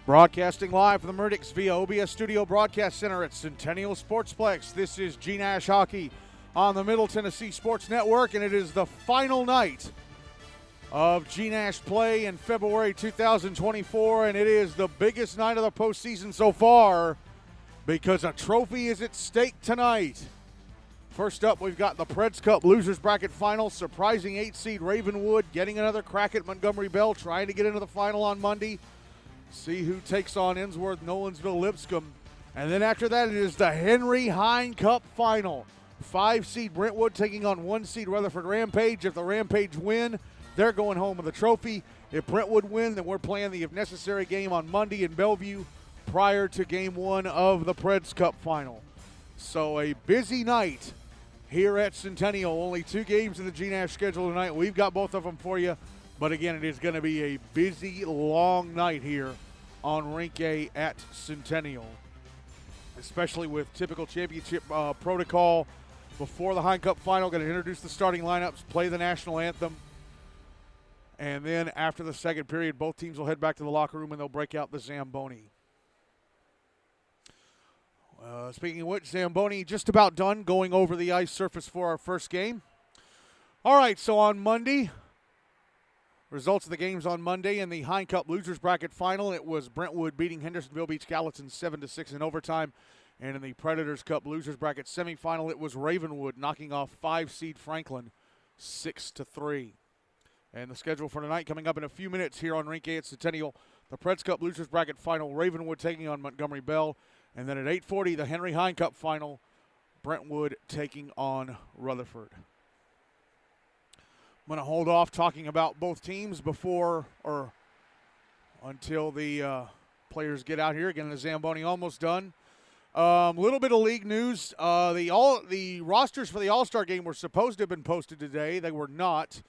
Broadcasting live from the Murdicks via OBS Studio Broadcast Center at Centennial Sportsplex. This is GNASH Hockey on the Middle Tennessee Sports Network, and it is the final night of GNASH play in February 2024, and it is the biggest night of the postseason so far because a trophy is at stake tonight. First up, we've got the Preds Cup Losers Bracket Final. Surprising 8-seed Ravenwood getting another crack at Montgomery Bell, trying to get into the final on Monday. See who takes on Innsworth, Nolensville, Lipscomb. And then after that, it is the Henry Hine Cup Final. 5-seed Brentwood taking on 1-seed Rutherford Rampage. If the Rampage win, they're going home with the trophy. If Brentwood win, then we're playing the if necessary game on Monday in Bellevue prior to game one of the Preds Cup Final. So a busy night here at Centennial. Only 2 games in the GNASH schedule tonight. We've got both of them for you. But again, it is going to be a busy, long night here on Rink A at Centennial, especially with typical championship protocol. Before the Hine Cup Final, going to introduce the starting lineups, play the national anthem, and then after the second period, both teams will head back to the locker room and they'll break out the Zamboni. Speaking of which, Zamboni just about done going over the ice surface for our first game. All right, so on Monday, results of the games on Monday in the Hine Cup Losers Bracket Final, it was Brentwood beating Hendersonville Beach Gallatin 7-6 in overtime. And in the Predators Cup Losers Bracket Semifinal, it was Ravenwood knocking off 5-seed Franklin 6-3. And the schedule for tonight coming up in a few minutes here on Rink A at Centennial. The Preds Cup Losers Bracket Final, Ravenwood taking on Montgomery Bell. And then at 8:40, the Henry Hine Cup Final, Brentwood taking on Rutherford. I'm going to hold off talking about both teams until the players get out here. Again, the Zamboni almost done. Little bit of league news. The rosters for the All-Star game were supposed to have been posted today. They were not.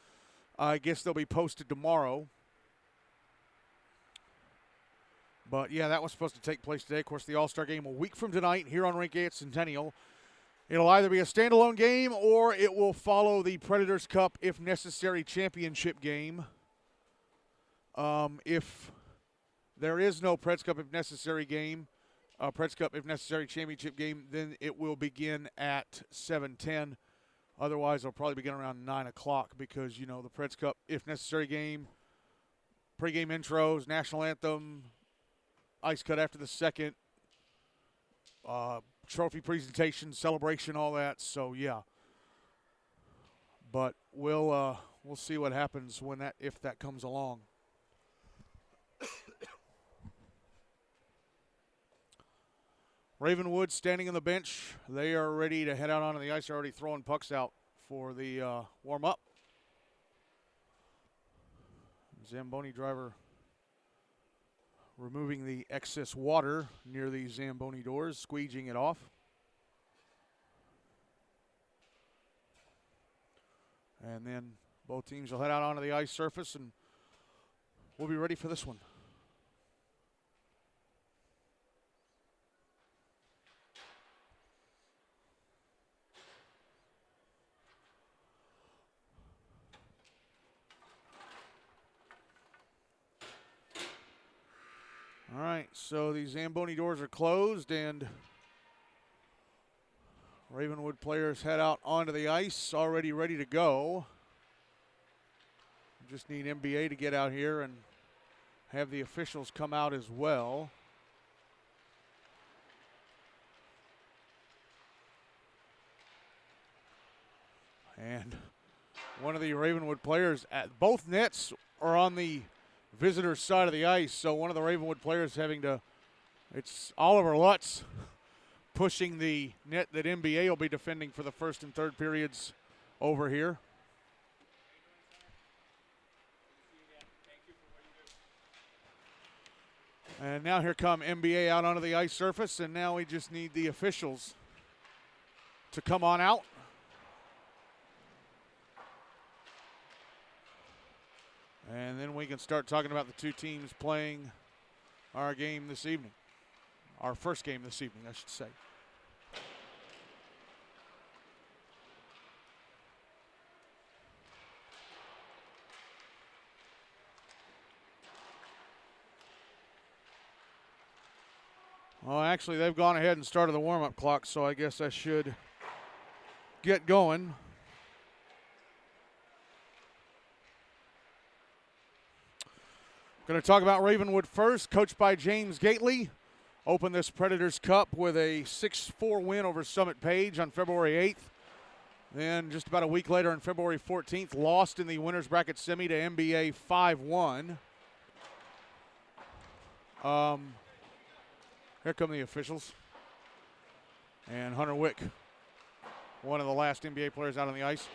I guess they'll be posted tomorrow. But, yeah, that was supposed to take place today. Of course, the All-Star game a week from tonight here on Rink A at Centennial. It'll either be a standalone game or it will follow the Predators Cup, if necessary, championship game. If there is no Preds Cup, if necessary game, Preds Cup, if necessary, championship game, then it will begin at 7:10. Otherwise, it'll probably begin around 9 o'clock because, you know, the Preds Cup, if necessary game, pregame intros, national anthem, ice cut after the second, trophy presentation, celebration, all that. So yeah, but we'll see what happens if that comes along. Ravenwood standing on the bench. They are ready to head out onto the ice. They're already throwing pucks out for the warm up. Zamboni driver removing the excess water near the Zamboni doors, squeegeeing it off. And then both teams will head out onto the ice surface, and we'll be ready for this one. All right, so the Zamboni doors are closed, and Ravenwood players head out onto the ice, already ready to go. Just need NBA to get out here and have the officials come out as well. And one of the Ravenwood players, at both nets are on the visitor's side of the ice, so one of the Ravenwood players it's Oliver Lutz pushing the net that NBA will be defending for the first and third periods over here. And now here come NBA out onto the ice surface, and now we just need the officials to come on out. And then we can start talking about the two teams playing our game this evening. Our first game this evening, I should say. Well, actually, they've gone ahead and started the warm-up clock, so I guess I should get going. Going to talk about Ravenwood first, coached by James Gately. Opened this Predators Cup with a 6-4 win over Summit Page on February 8th. Then just about a week later on February 14th, lost in the winners bracket semi to NBA 5-1. Here come the officials. And Hunter Wick, one of the last NBA players out on the ice.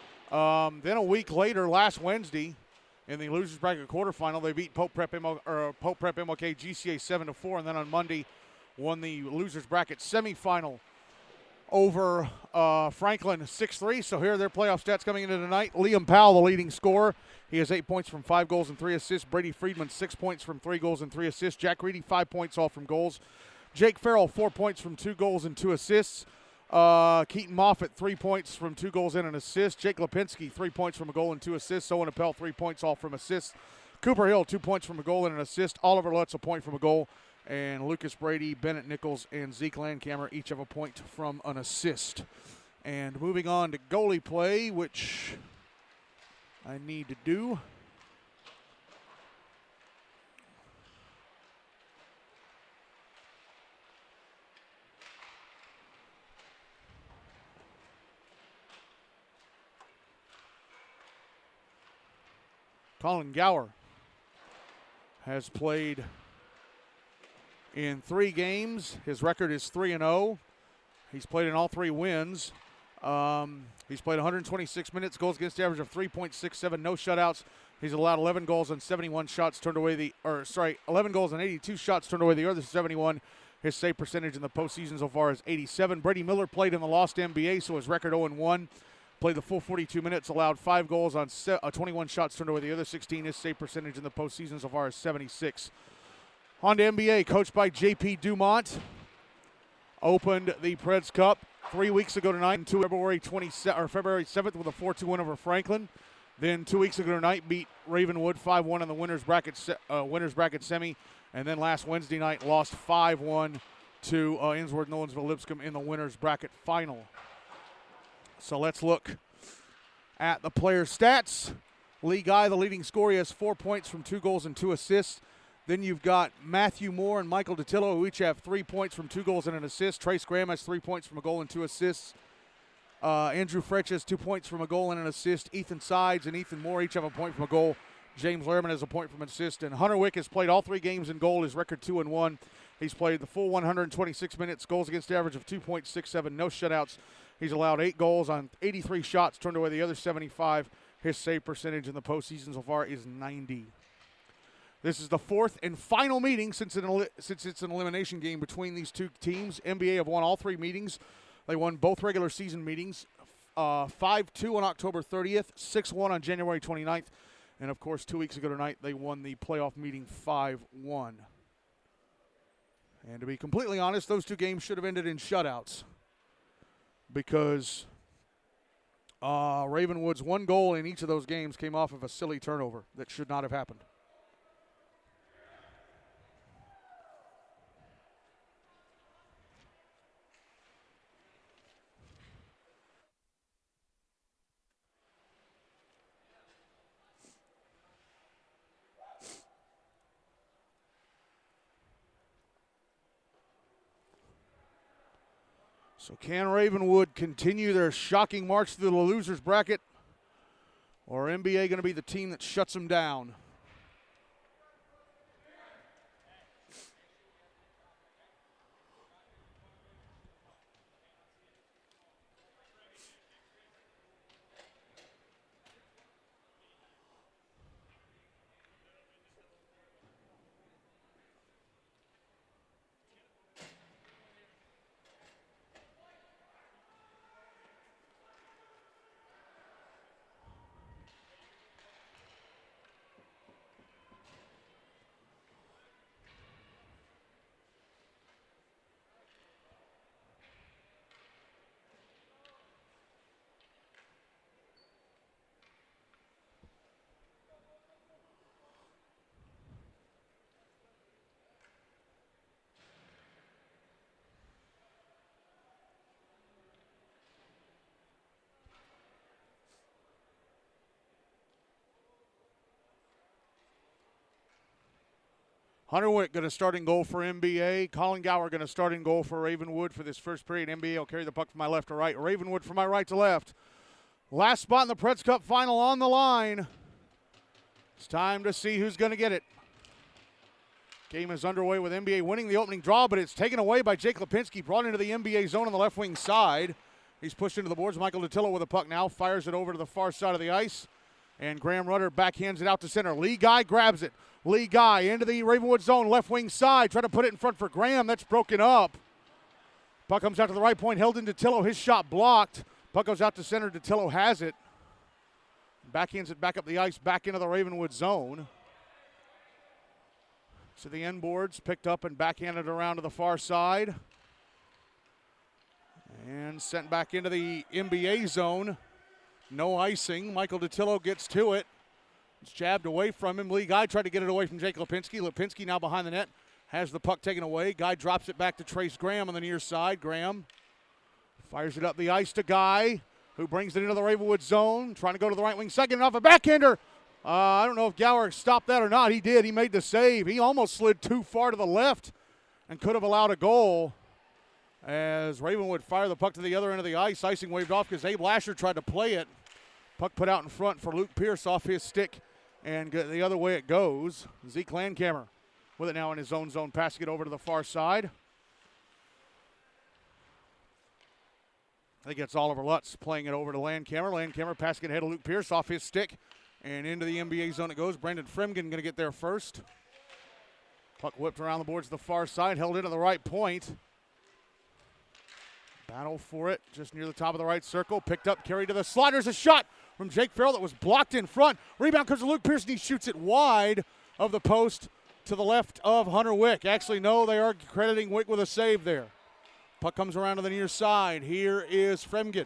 Then a week later, last Wednesday, in the losers bracket quarterfinal, they beat Pope Prep MLK GCA 7-4, and then on Monday won the losers bracket semifinal over Franklin 6-3. So here are their playoff stats coming into tonight. Liam Powell, the leading scorer. He has 8 points from 5 goals and 3 assists. Brady Friedman, 6 points from 3 goals and 3 assists. Jack Reedy, 5 points all from goals. Jake Farrell, 4 points from 2 goals and 2 assists. Keaton Moffitt, 3 points from 2 goals and an assist. Jake Lipinski, 3 points from a goal and 2 assists. Owen Appel, 3 points all from assists. Cooper Hill, 2 points from a goal and an assist. Oliver Lutz, a point from a goal. And Lucas Brady, Bennett Nichols, and Zeke Landcamer each have a point from an assist. And moving on to goalie play, which I need to do. Colin Gower has played in 3 games. His record is 3-0. He's played in all 3 wins. He's played 126 minutes, goals against average of 3.67, no shutouts. He's allowed 11 goals and 71 shots turned away 11 goals and 82 shots turned away the other 71. His save percentage in the postseason so far is 87. Brady Miller played in the Lost NBA, so his record 0-1. Played the full 42 minutes, allowed 5 goals on 21 shots turned away the other 16. His save percentage in the postseason so far is 76. On to NBA, coached by J.P. Dumont. Opened the Preds Cup 3 weeks ago tonight, February 7th with a 4-2 win over Franklin. Then 2 weeks ago tonight, beat Ravenwood 5-1 in the winners bracket semi. And then last Wednesday night, lost 5-1 to Innsworth Nolensville Lipscomb in the winners bracket final. So let's look at the player stats. Lee Guy, the leading scorer, he has 4 points from 2 goals and 2 assists. Then you've got Matthew Moore and Michael DiTillo, who each have 3 points from 2 goals and an assist. Trace Graham has 3 points from a goal and 2 assists. Andrew Fretch has 2 points from a goal and an assist. Ethan Sides and Ethan Moore each have a point from a goal. James Lehrman has a point from an assist. And Hunter Wick has played all 3 games in goal. His record 2-1. He's played the full 126 minutes, goals against average of 2.67, no shutouts. He's allowed 8 goals on 83 shots, turned away the other 75. His save percentage in the postseason so far is 90. This is the 4th and final meeting since it's an elimination game between these 2 teams. NBA have won all 3 meetings. They won both regular season meetings, 5-2 on October 30th, 6-1 on January 29th. And, of course, 2 weeks ago tonight, they won the playoff meeting 5-1. And to be completely honest, those 2 games should have ended in shutouts, because Ravenwood's 1 goal in each of those games came off of a silly turnover that should not have happened. So can Ravenwood continue their shocking march through the losers bracket, or NBA going to be the team that shuts them down? Hunter Wick going to start in goal for NBA. Colin Gower going to start in goal for Ravenwood for this first period. NBA will carry the puck from my left to right. Ravenwood from my right to left. Last spot in the Preds Cup final on the line. It's time to see who's going to get it. Game is underway with NBA winning the opening draw, but it's taken away by Jake Lipinski, brought into the NBA zone on the left wing side. He's pushed into the boards. Michael Datillo with the puck now, fires it over to the far side of the ice. And Graham Rudder backhands it out to center. Lee Guy grabs it. Lee Guy into the Ravenwood zone, left wing side. Try to put it in front for Graham. That's broken up. Puck comes out to the right point. Held in Datillo. His shot blocked. Puck goes out to center. Datillo has it. Backhands it back up the ice, back into the Ravenwood zone. To the end boards, picked up and backhanded around to the far side. And sent back into the NBA zone. No icing. Michael Datillo gets to it. It's jabbed away from him. Lee Guy tried to get it away from Jake Lipinski. Lipinski now behind the net. Has the puck taken away. Guy drops it back to Trace Graham on the near side. Graham fires it up the ice to Guy, who brings it into the Ravenwood zone. Trying to go to the right wing second. Off a backhander. I don't know if Gower stopped that or not. He did. He made the save. He almost slid too far to the left and could have allowed a goal as Ravenwood fired the puck to the other end of the ice. Icing waved off because Abe Lasher tried to play it. Puck put out in front for Luke Pierce off his stick, and the other way it goes. Zeke Landkammer with it now in his own zone, passing it over to the far side. I think it's Oliver Lutz playing it over to Landkammer. Landkammer passing it ahead of Luke Pierce off his stick. And into the NBA zone it goes. Brendan Fremgen going to get there first. Puck whipped around the boards to the far side, held into the right point. Battle for it just near the top of the right circle. Picked up, carried to the slot. There's a shot from Jake Farrell that was blocked in front. Rebound comes to Luke Pierce, and he shoots it wide of the post to the left of Hunter Wick. Actually, no, they are crediting Wick with a save there. Puck comes around to the near side. Here is Fremgen.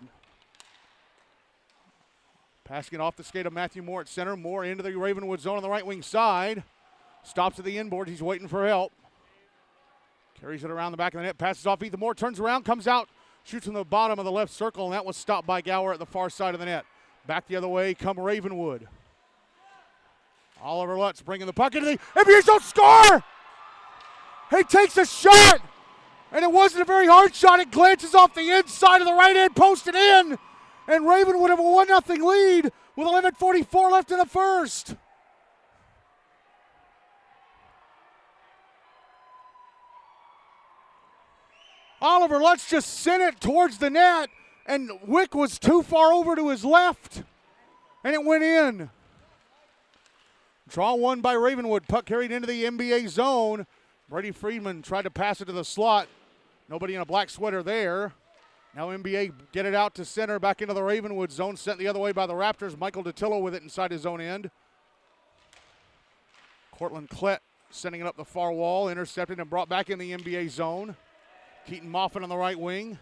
Passing it off the skate of Matthew Moore at center. Moore into the Ravenwood zone on the right wing side. Stops at the inboard. He's waiting for help. Carries it around the back of the net. Passes off Ethan Moore. Turns around. Comes out. Shoots from the bottom of the left circle. And that was stopped by Gower at the far side of the net. Back the other way come Ravenwood. Oliver Lutz bringing the puck into the NBA zone. Score! He takes a shot. And it wasn't a very hard shot. It glances off the inside of the right hand post and in. And Ravenwood have a 1-0 lead with 11:44 left in the first. Oliver Lutz just sent it towards the net, and Wick was too far over to his left, and it went in. Draw one by Ravenwood. Puck carried into the NBA zone. Brady Friedman tried to pass it to the slot. Nobody in a black sweater there. Now NBA get it out to center, back into the Ravenwood zone, sent the other way by the Raptors. Michael Datillo with it inside his own end. Cortland Klett sending it up the far wall, intercepted and brought back in the NBA zone. Keaton Moffitt on the right wing.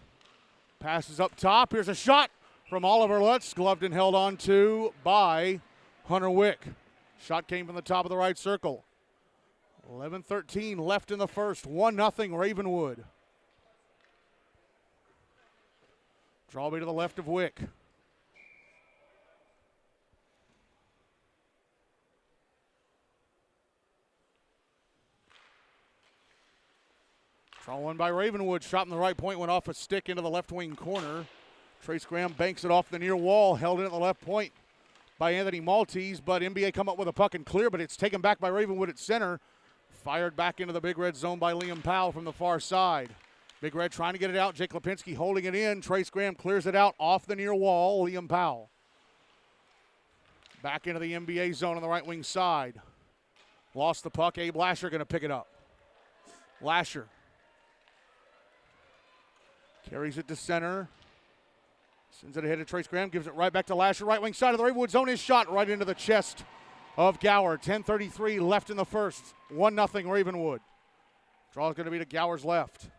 Passes up top. Here's a shot from Oliver Lutz, gloved and held on to by Hunter Wick. Shot came from the top of the right circle. 11:13 left in the first. 1-0 Ravenwood. Draw to the left of Wick. Draw one by Ravenwood. Shot from the right point, went off a stick into the left wing corner. Trace Graham banks it off the near wall, held in at the left point by Anthony Maltese, but NBA come up with a puck and clear, but it's taken back by Ravenwood at center. Fired back into the Big Red zone by Liam Powell from the far side. Big Red trying to get it out. Jake Lipinski holding it in. Trace Graham clears it out off the near wall. Liam Powell. Back into the NBA zone on the right wing side. Lost the puck. Abe Lasher going to pick it up. Lasher carries it to center. Sends it ahead to Trace Graham. Gives it right back to Lasher. Right wing side of the Ravenwood zone. His shot right into the chest of Gower. 10:33 left in the first. 1-0 Ravenwood. Draw is going to be to Gower's left.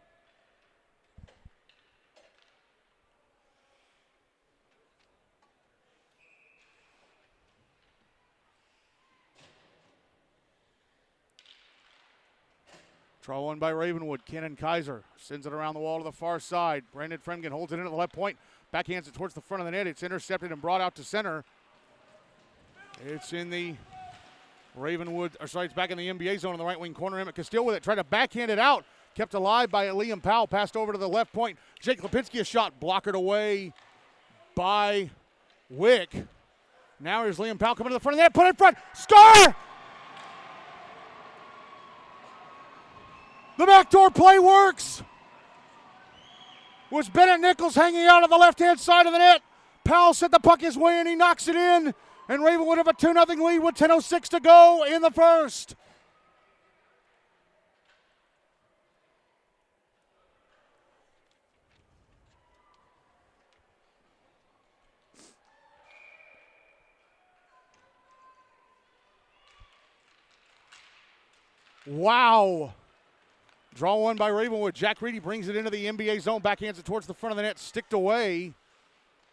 Draw one by Ravenwood. Kenan Kaiser sends it around the wall to the far side. Brandon Fremgen holds it in at the left point. Backhands it towards the front of the net. It's intercepted and brought out to center. It's in the It's back in the NBA zone in the right wing corner. Emmett Castile with it, tried to backhand it out. Kept alive by Liam Powell, passed over to the left point. Jake Lipinski, a shot, blockered away by Wick. Now here's Liam Powell coming to the front of the net, put it in front, score! The backdoor play works. Was Bennett Nichols hanging out on the left-hand side of the net. Powell sent the puck his way and he knocks it in. And Ravenwood have a 2-0 lead with 10:06 to go in the first. Wow. Draw one by Ravenwood. Jack Reedy brings it into the NBA zone, backhands it towards the front of the net, sticked away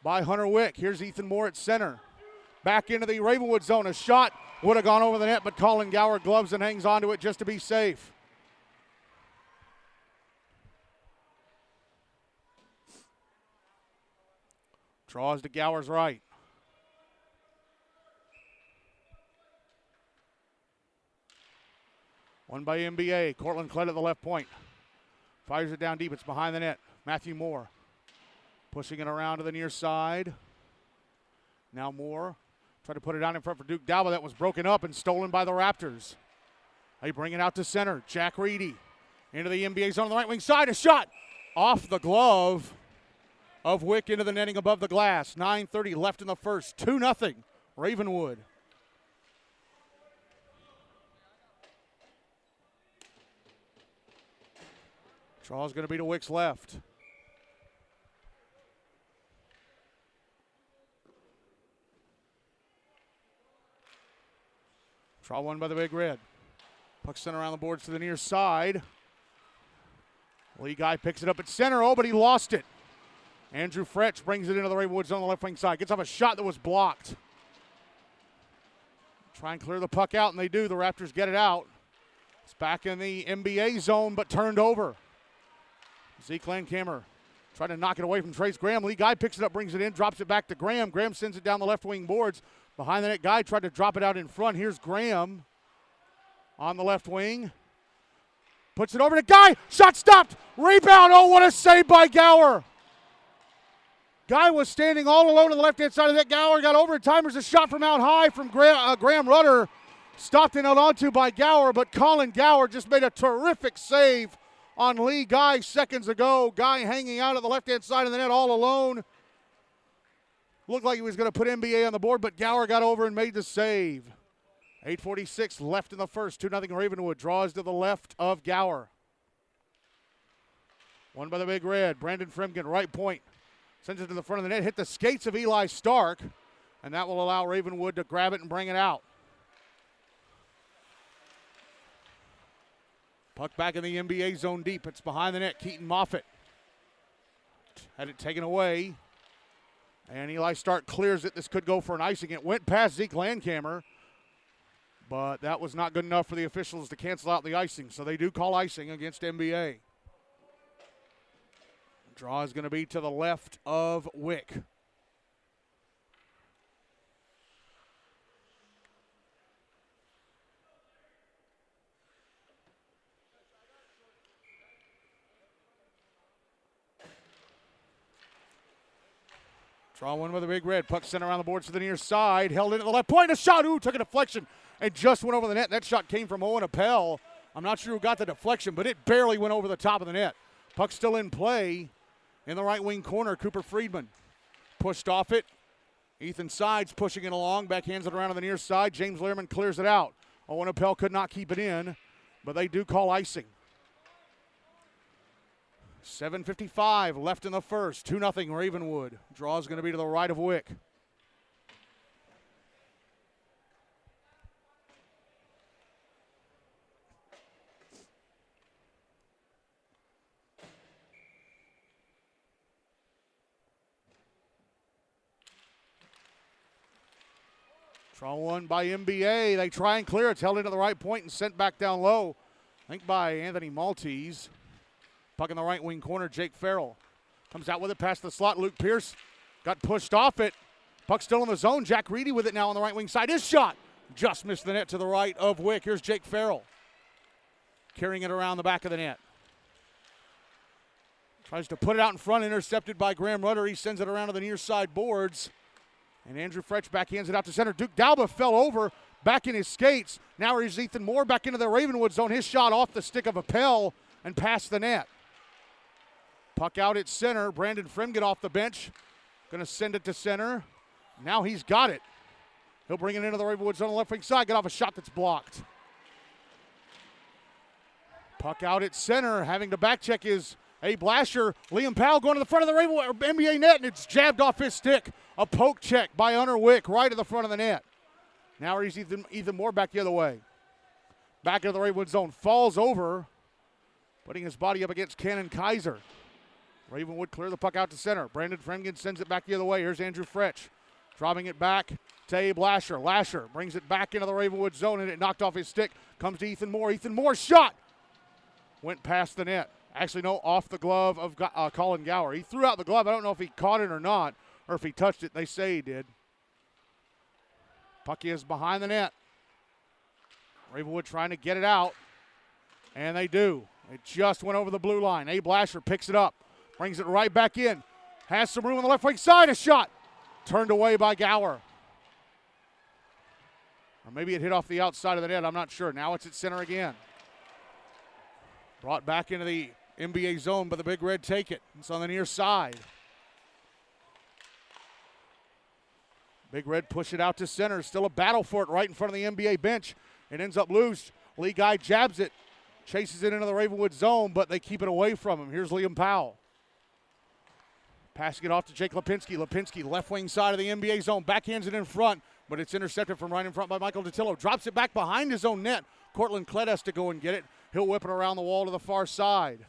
by Hunter Wick. Here's Ethan Moore at center. Back into the Ravenwood zone. A shot would have gone over the net, but Colin Gower gloves and hangs onto it just to be safe. Draws to Gower's right. One by NBA. Cortland Klett at the left point. Fires it down deep. It's behind the net. Matthew Moore pushing it around to the near side. Now Moore tried to put it down in front for Duke Dalba. That was broken up and stolen by the Raptors. They bring it out to center. Jack Reedy into the NBA zone on the right wing side. A shot off the glove of Wick into the netting above the glass. 9:30 left in the first. 2-0 Ravenwood. Draw's going to be to Wick's left. Draw one by the Big Red. Puck sent around the boards to the near side. Lee Guy picks it up at center. Oh, but he lost it. Andrew Fretch brings it into the Ravenwood zone on the left wing side. Gets off a shot that was blocked. Try and clear the puck out, and they do. The Raptors get it out. It's back in the NBA zone, but turned over. Zeke Landcamer tried to knock it away from Trace Graham. Lee Guy picks it up, brings it in, drops it back to Graham. Graham sends it down the left wing boards. Behind the net, Guy tried to drop it out in front. Here's Graham on the left wing. Puts it over to Guy. Shot stopped. Rebound. Oh, what a save by Gower. Guy was standing all alone on the left-hand side of that. Gower got over in time. There's a shot from out high from Graham Rudder. Stopped and held onto by Gower, but Colin Gower just made a terrific save on Lee Guy seconds ago. Guy hanging out at the left-hand side of the net all alone. Looked like he was going to put NBA on the board, but Gower got over and made the save. 8:46 left in the first. 2-0 Ravenwood. Draws to the left of Gower. One by the Big Red. Brandon Fremgen, right point. Sends it to the front of the net. Hit the skates of Eli Stark, and that will allow Ravenwood to grab it and bring it out. Puck back in the NBA zone deep. It's behind the net. Keaton Moffitt had it taken away. And Eli Stark clears it. This could go for an icing. It went past Zeke Landcamer, but that was not good enough for the officials to cancel out the icing. So they do call icing against NBA. Draw is going to be to the left of Wick. Draw one with a Big Red. Puck sent around the boards to the near side. Held in at the left point. A shot. Ooh, took a deflection and just went over the net. That shot came from Owen Appel. I'm not sure who got the deflection, but it barely went over the top of the net. Puck still in play in the right wing corner. Cooper Friedman pushed off it. Ethan Sides pushing it along. Backhands it around to the near side. James Lehrman clears it out. Owen Appel could not keep it in, but they do call icing. 7:55 left in the first. 2-0 Ravenwood. Draw is going to be to the right of Wick. Draw one by NBA. They try and clear. It's held into the right point and sent back down low. I think by Anthony Maltese. Puck in the right wing corner, Jake Farrell. Comes out with it past the slot. Luke Pierce got pushed off it. Puck still in the zone. Jack Reedy with it now on the right wing side. His shot Just missed the net to the right of Wick. Here's Jake Farrell carrying it around the back of the net. Tries to put it out in front, intercepted by Graham Rudder. He sends it around to the near side boards. And Andrew Fretch backhands it out to center. Duke Dalba fell over, back in his skates. Now here's Ethan Moore back into the Ravenwood zone. His shot off the stick of Appel and past the net. Puck out at center. Brandon Fremgen off the bench. Going to send it to center. Now he's got it. He'll bring it into the Ravenwood zone on the left wing side. Get off a shot that's blocked. Puck out at center. Having to back check is Blasher. Liam Powell going to the front of the Ravenwood NBA net, and it's jabbed off his stick. A poke check by Hunter Wick right at the front of the net. Now he's Ethan Moore back the other way. Back into the Ravenwood zone. Falls over, putting his body up against Cannon Kaiser. Ravenwood clear the puck out to center. Brandon Fremgen sends it back the other way. Here's Andrew Fretch. Dropping it back to Abe Lasher. Lasher brings it back into the Ravenwood zone, and it knocked off his stick. Comes to Ethan Moore. Ethan Moore's shot went past the net. Actually, no, off the glove of Colin Gower. He threw out the glove. I don't know if he caught it or not, or if he touched it. They say he did. Puck is behind the net. Ravenwood trying to get it out, and they do. It just went over the blue line. Abe Lasher picks it up, brings it right back in. Has some room on the left wing side. A shot turned away by Gower. Or maybe it hit off the outside of the net. I'm not sure. Now it's at center again. Brought back into the NBA zone, but the Big Red take it. It's on the near side. Big Red push it out to center. Still a battle for it right in front of the NBA bench. It ends up loose. Lee Guy jabs it. Chases it into the Ravenwood zone, but they keep it away from him. Here's Liam Powell. Passing it off to Jake Lipinski. Lipinski, left wing side of the NBA zone. Backhands it in front, but it's intercepted from right in front by Michael Datillo. Drops it back behind his own net. Cortland Klett has to go and get it. He'll whip it around the wall to the far side.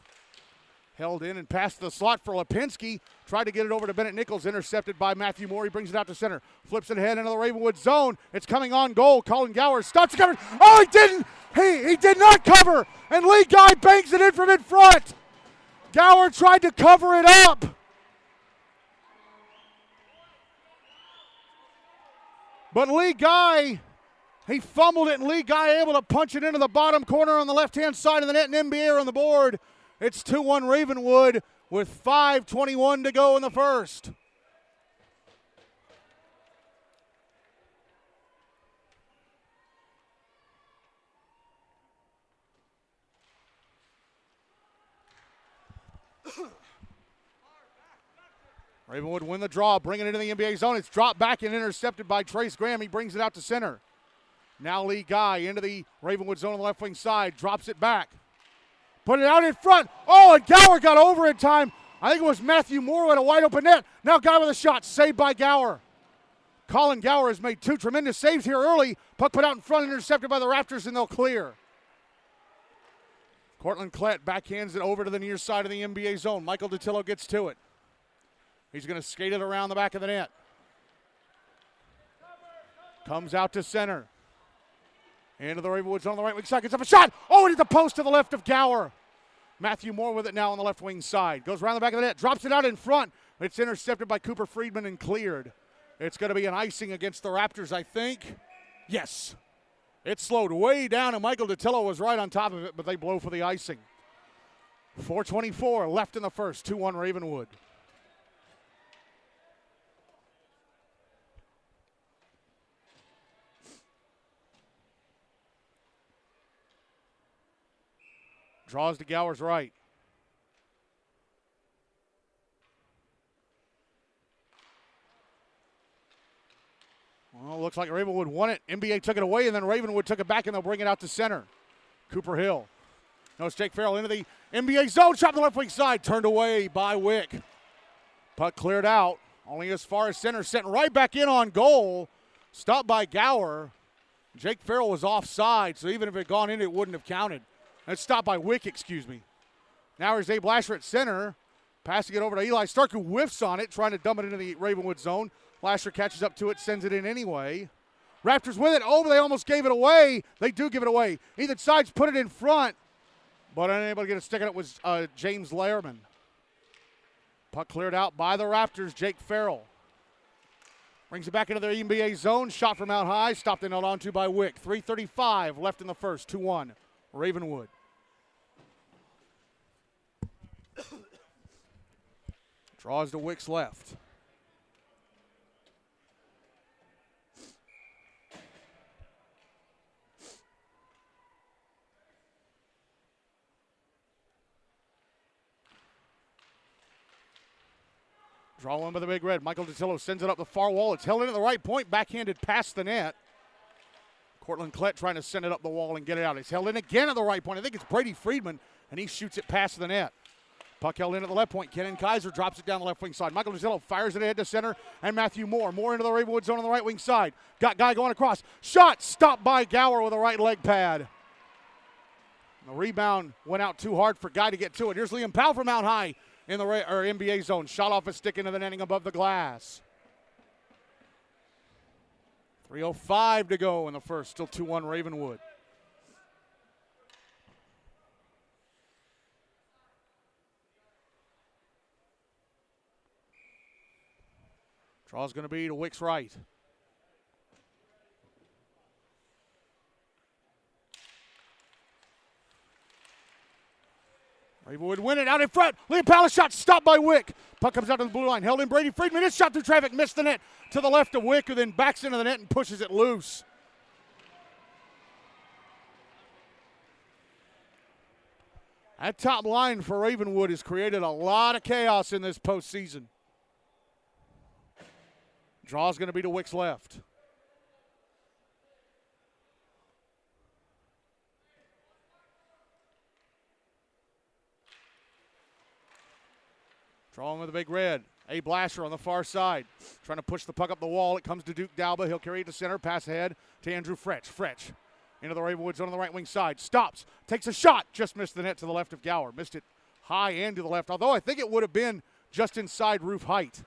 Held in and passed the slot for Lipinski. Tried to get it over to Bennett Nichols. Intercepted by Matthew Moore. He brings it out to center. Flips it ahead into the Ravenwood zone. It's coming on goal. Colin Gower stops the cover. Oh, he didn't. He did not cover. And Lee Guy bangs it in from in front. Gower tried to cover it up. But Lee Guy, he fumbled it, and Lee Guy able to punch it into the bottom corner on the left-hand side of the net, and NBA are on the board. It's 2-1 Ravenwood with 5:21 to go in the first. Ravenwood win the draw, bringing it into the NBA zone. It's dropped back and intercepted by Trace Graham. He brings it out to center. Now Lee Guy into the Ravenwood zone on the left wing side, drops it back. Put it out in front. Oh, and Gower got over in time. I think it was Matthew Moore with a wide open net. Now Guy with a shot, saved by Gower. Colin Gower has made two tremendous saves here early. Puck put out in front, intercepted by the Raptors, and they'll clear. Cortland Klett backhands it over to the near side of the NBA zone. Michael Datillo gets to it. He's going to skate it around the back of the net. Comes out to center. Into the Ravenwood zone on the right wing side. Gets up a shot. Oh, it hit the post to the left of Gower. Matthew Moore with it now on the left wing side. Goes around the back of the net. Drops it out in front. It's intercepted by Cooper Friedman and cleared. It's going to be an icing against the Raptors, I think. Yes. It slowed way down, and Michael Datillo was right on top of it, but they blow for the icing. 4:24 left in the first. 2-1 Ravenwood. Draws to Gower's right. Well, looks like Ravenwood won it. NBA took it away, and then Ravenwood took it back, and they'll bring it out to center. Cooper Hill. No, it's Jake Farrell into the NBA zone. Shot to the left wing side. Turned away by Wick. Puck cleared out. Only as far as center. Sent right back in on goal. Stopped by Gower. Jake Farrell was offside, so even if it had gone in, it wouldn't have counted. It's stopped by Wick, excuse me. Now here's Abe Lasher at center. Passing it over to Eli Stark, who whiffs on it, trying to dump it into the Ravenwood zone. Lasher catches up to it, sends it in anyway. Raptors with it. Oh, but they almost gave it away. They do give it away. Ethan Sides put it in front, but unable to get a stick on it was James Lehrman. Puck cleared out by the Raptors, Jake Farrell. Brings it back into their NBA zone. Shot from out high. Stopped and held onto by Wick. 3:35 left in the first. 2-1. Ravenwood. Draws to Wick's left. Draw one by the Big Red. Michael Datillo sends it up the far wall. It's held in at the right point. Backhanded past the net. Cortland Klett trying to send it up the wall and get it out. It's held in again at the right point. I think it's Brady Friedman, and he shoots it past the net. Puck held in at the left point. Kenan Kaiser drops it down the left wing side. Michael Datillo fires it ahead to center, and Matthew Moore. Moore into the Ravenwood zone on the right wing side. Got guy going across. Shot stopped by Gower with a right leg pad. The rebound went out too hard for Guy to get to it. Here's Liam Powell from out high in the NBA zone. Shot off a stick into the netting above the glass. 3:05 to go in the first. Still 2-1 Ravenwood. Draw's going to be to Wick's right. Ravenwood win it out in front. Liam Powell shot stopped by Wick. Puck comes out to the blue line. Held in Brady Friedman. His shot through traffic. Missed the net to the left of Wick, who then backs into the net and pushes it loose. That top line for Ravenwood has created a lot of chaos in this postseason. Draw's going to be to Wick's left. Drawing with the Big Red. Abe Lasher on the far side. Trying to push the puck up the wall. It comes to Duke Dalba. He'll carry it to center. Pass ahead to Andrew Fretch. Fretch into the Ravenwood zone on the right wing side. Stops. Takes a shot. Just missed the net to the left of Gower. Missed it high and to the left. Although I think it would have been just inside roof height.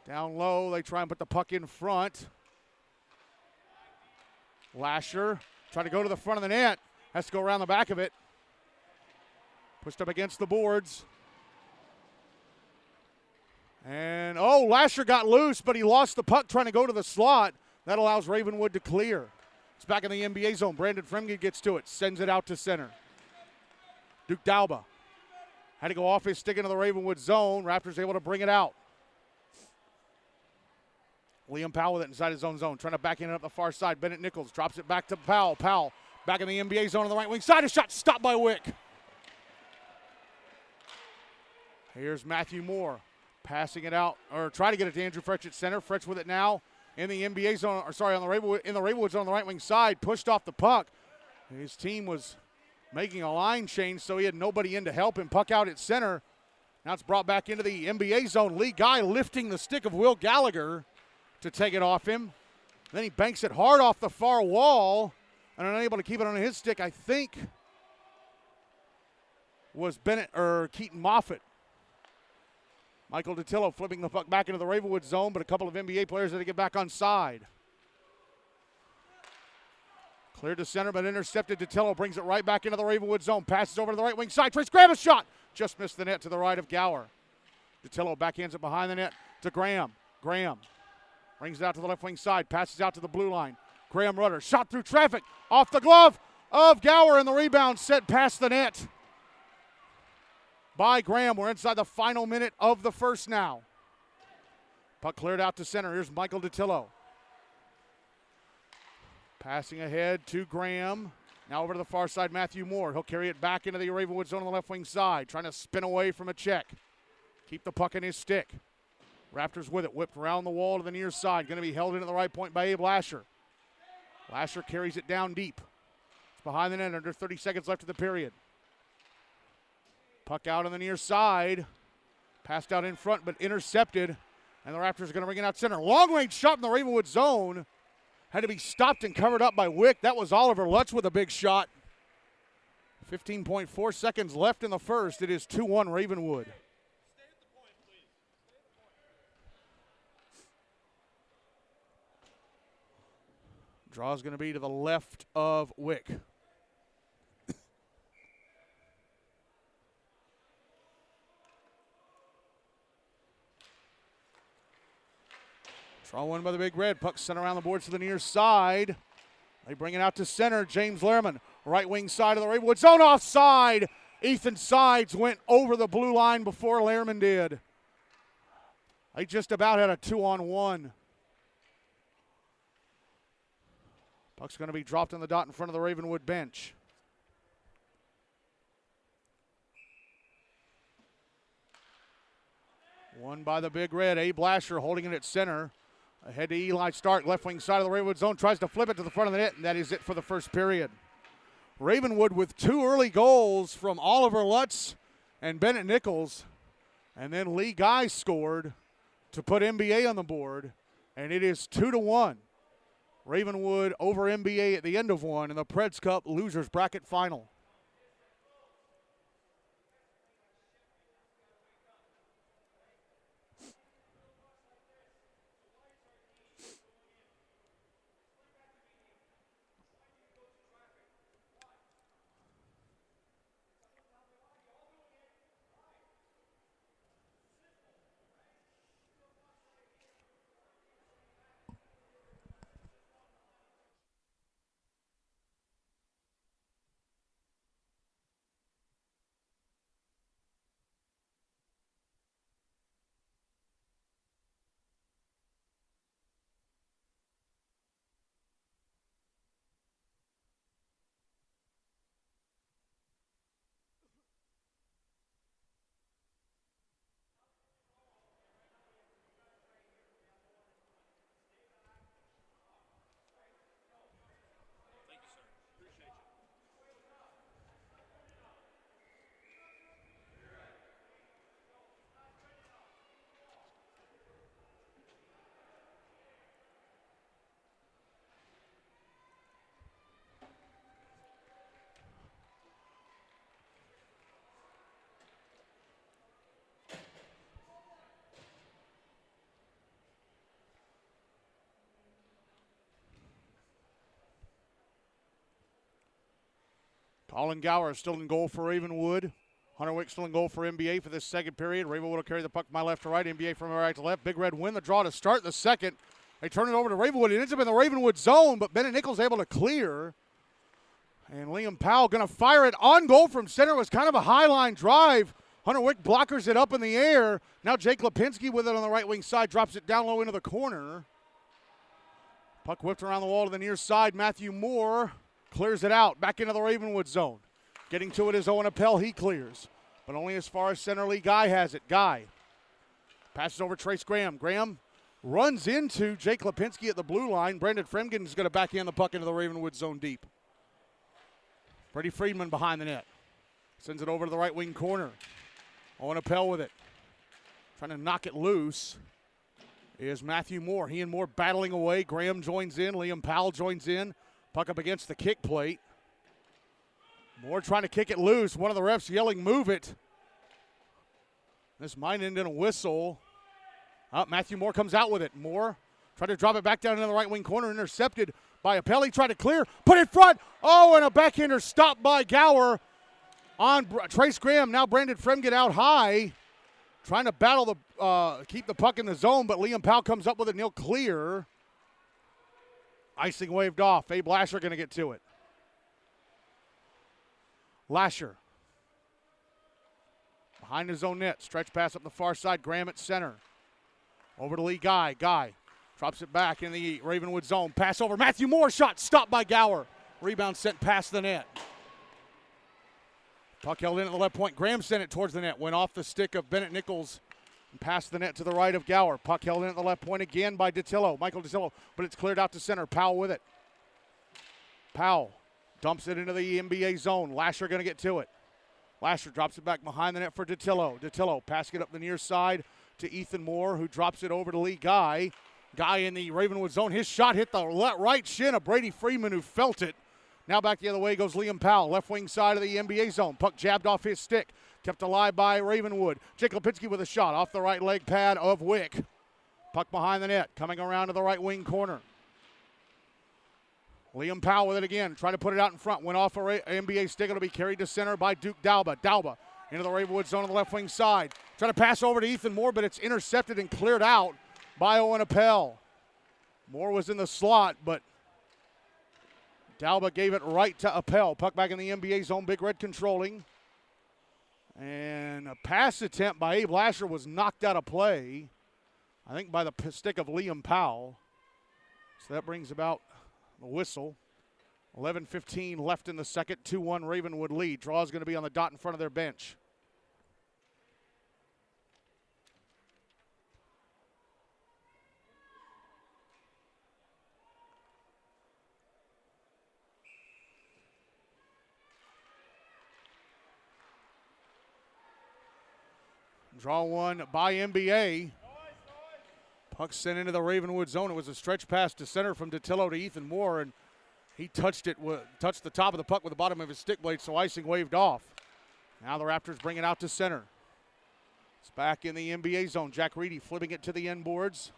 Down low. They try and put the puck in front. Lasher trying to go to the front of the net. Has to go around the back of it. Pushed up against the boards. And, Lasher got loose, but he lost the puck trying to go to the slot. That allows Ravenwood to clear. It's back in the NBA zone. Brandon Fremge gets to it, sends it out to center. Duke Dalba had to go off his stick into the Ravenwood zone. Raptors able to bring it out. Liam Powell with it inside his own zone, trying to back in it up the far side. Bennett Nichols drops it back to Powell. Powell back in the NBA zone on the right wing side. A shot stopped by Wick. Here's Matthew Moore. Passing it out, or try to get it to Andrew Fretch at center. Fretch with it now in the NBA zone, on the Ravenwood zone on the right wing side. Pushed off the puck. His team was making a line change, so he had nobody in to help him. Puck out at center. Now it's brought back into the NBA zone. Lee Guy lifting the stick of Will Gallagher to take it off him. Then he banks it hard off the far wall and unable to keep it on his stick. I think was Keaton Moffitt. Michael Datillo flipping the puck back into the Ravenwood zone, but a couple of NBA players had to get back on side. Cleared to center, but intercepted. Datillo brings it right back into the Ravenwood zone. Passes over to the right wing side. Tries to grab a shot. Just missed the net to the right of Gower. Datillo backhands it behind the net to Graham. Graham brings it out to the left wing side. Passes out to the blue line. Graham Rudder. Shot through traffic. Off the glove of Gower, and the rebound set past the net by Graham. We're inside the final minute of the first now. Puck cleared out to center. Here's Michael Datillo. Passing ahead to Graham. Now over to the far side, Matthew Moore. He'll carry it back into the Ravenwood zone on the left wing side. Trying to spin away from a check. Keep the puck in his stick. Raptors with it. Whipped around the wall to the near side. Going to be held in at the right point by Abe Lasher. Lasher carries it down deep. It's behind the net. Under 30 seconds left of the period. Puck out on the near side. Passed out in front, but intercepted. And the Raptors are going to bring it out center. Long-range shot in the Ravenwood zone. Had to be stopped and covered up by Wick. That was Oliver Lutz with a big shot. 15.4 seconds left in the first. It is 2-1 Ravenwood. Draw is going to be to the left of Wick. Throw in by the Big Red. Puck sent around the boards to the near side. They bring it out to center. James Lehrman, right wing side of the Ravenwood zone, offside. Ethan Sides went over the blue line before Lehrman did. They just about had a 2-on-1. Puck's going to be dropped on the dot in front of the Ravenwood bench. Won by the Big Red. Abe Lasher holding it at center. Ahead to Eli Stark, left wing side of the Ravenwood zone, tries to flip it to the front of the net, and that is it for the first period. Ravenwood with 2 early goals from Oliver Lutz and Bennett Nichols, and then Lee Guy scored to put NBA on the board, and it is 2-1. Ravenwood over NBA at the end of one in the Preds Cup losers bracket final. Colin Gower still in goal for Ravenwood. Hunter Wick still in goal for NBA for this second period. Ravenwood will carry the puck from my left to right. NBA from right to left. Big Red win the draw to start the second. They turn it over to Ravenwood. It ends up in the Ravenwood zone, but Bennett Nichols able to clear. And Liam Powell going to fire it on goal from center. It was kind of a high line drive. Hunter Wick blockers it up in the air. Now Jake Lipinski with it on the right wing side. Drops it down low into the corner. Puck whipped around the wall to the near side. Matthew Moore clears it out. Back into the Ravenwood zone. Getting to it is Owen Appel. He clears. But only as far as center Lee Guy has it. Guy passes over Trace Graham. Graham runs into Jake Lipinski at the blue line. Brendan Fremgen is going to backhand the puck into the Ravenwood zone deep. Freddie Friedman behind the net. Sends it over to the right wing corner. Owen Appel with it. Trying to knock it loose is Matthew Moore. He and Moore battling away. Graham joins in. Liam Powell joins in. Puck up against the kick plate. Moore trying to kick it loose. One of the refs yelling, move it. This might end in a whistle. Matthew Moore comes out with it. Moore tried to drop it back down into the right wing corner. Intercepted by Appel. He tried to clear. Put it front. Oh, and a backhander stopped by Gower on Trace Graham. Now Brandon Fremgen out high. Trying to battle keep the puck in the zone, but Liam Powell comes up with it and he'll clear. Icing waved off. Abe Lasher going to get to it. Lasher. Behind his own net. Stretch pass up the far side. Graham at center. Over to Lee Guy. Guy drops it back in the Ravenwood zone. Pass over. Matthew Moore shot. Stopped by Gower. Rebound sent past the net. Puck held in at the left point. Graham sent it towards the net. Went off the stick of Bennett Nichols. And past the net to the right of Gower. Puck held in at the left point again by Datillo. Michael Datillo. But it's cleared out to center. Powell with it. Powell dumps it into the NBA zone. Lasher going to get to it. Lasher drops it back behind the net for Datillo. Datillo passing it up the near side to Ethan Moore, who drops it over to Lee Guy. Guy in the Ravenwood zone. His shot hit the right shin of Brady Freeman, who felt it. Now back the other way goes Liam Powell. Left wing side of the NBA zone. Puck jabbed off his stick. Kept alive by Ravenwood. Jake Lipinski with a shot off the right leg pad of Wick. Puck behind the net. Coming around to the right wing corner. Liam Powell with it again. Trying to put it out in front. Went off a NBA stick. It'll be carried to center by Duke Dauba. Dauba into the Ravenwood zone on the left wing side. Trying to pass over to Ethan Moore, but it's intercepted and cleared out by Owen Appel. Moore was in the slot, but Dalba gave it right to Appel. Puck back in the NBA zone, Big Red controlling. And a pass attempt by Abe Lasher was knocked out of play, I think by the stick of Liam Powell. So that brings about the whistle. 11:15 left in the second, 2-1 Ravenwood lead. Draw is going to be on the dot in front of their bench. Draw one by NBA. Puck sent into the Ravenwood zone. It was a stretch pass to center from Datillo to Ethan Moore, and he touched the top of the puck with the bottom of his stick blade, so icing waved off. Now the Raptors bring it out to center. It's back in the NBA zone. Jack Reedy flipping it to the end boards.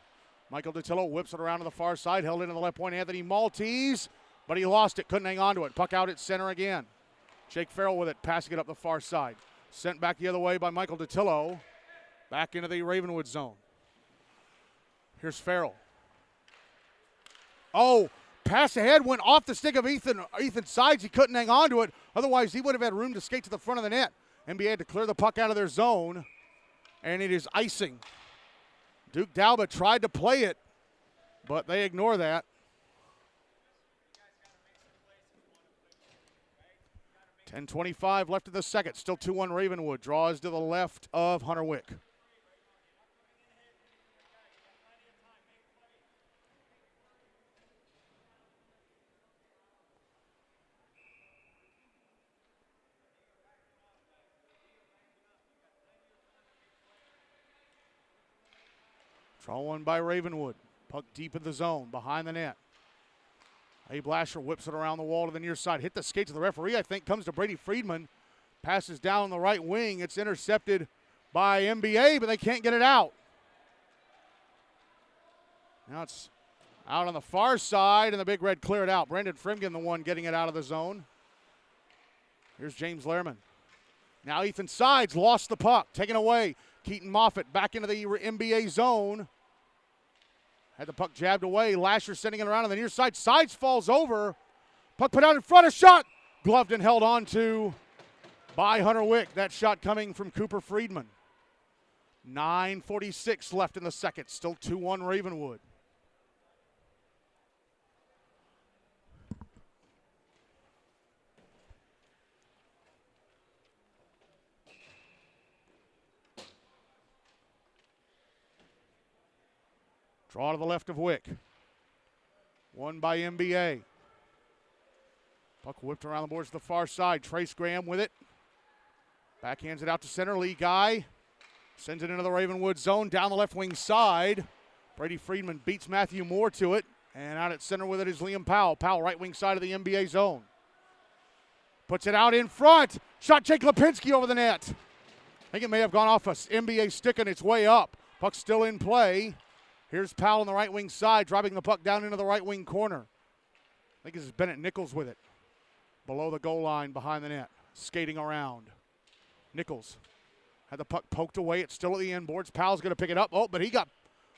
Michael Datillo whips it around to the far side, held into the left point. Anthony Maltese, but he lost it, couldn't hang on to it. Puck out at center again. Jake Farrell with it, passing it up the far side. Sent back the other way by Michael Datillo. Back into the Ravenwood zone. Here's Farrell. Oh, pass ahead, went off the stick of Ethan Sides. He couldn't hang on to it. Otherwise, he would have had room to skate to the front of the net. NBA had to clear the puck out of their zone, and it is icing. Duke Dalba tried to play it, but they ignore that. .25 left in the second. Still 2-1 Ravenwood. Draws to the left of Hunter Wick. Draw one by Ravenwood. Puck deep in the zone, behind the net. Abe Lasher whips it around the wall to the near side. Hit the skate to the referee, I think. Comes to Brady Friedman. Passes down the right wing. It's intercepted by NBA, but they can't get it out. Now it's out on the far side, and the Big Red clear it out. Brendan Frimgen, the one getting it out of the zone. Here's James Lehrman. Now Ethan Sides lost the puck. Taken away. Keaton Moffitt back into the NBA zone. Had the puck jabbed away. Lasher sending it around on the near side. Sides falls over. Puck put out in front. A shot. Gloved and held on to by Hunter Wick. That shot coming from Cooper Friedman. 9:46 left in the second. Still 2-1 Ravenwood. Draw to the left of Wick. One by NBA. Puck whipped around the boards to the far side. Trace Graham with it. Backhands it out to center. Lee Guy sends it into the Ravenwood zone down the left wing side. Brady Friedman beats Matthew Moore to it. And out at center with it is Liam Powell. Powell right wing side of the NBA zone. Puts it out in front. Shot Jake Lipinski over the net. I think it may have gone off a NBA stick on its way up. Puck still in play. Here's Powell on the right wing side, driving the puck down into the right wing corner. I think this is Bennett Nichols with it. Below the goal line, behind the net, skating around. Nichols had the puck poked away. It's still at the end boards. Powell's going to pick it up. Oh, but he got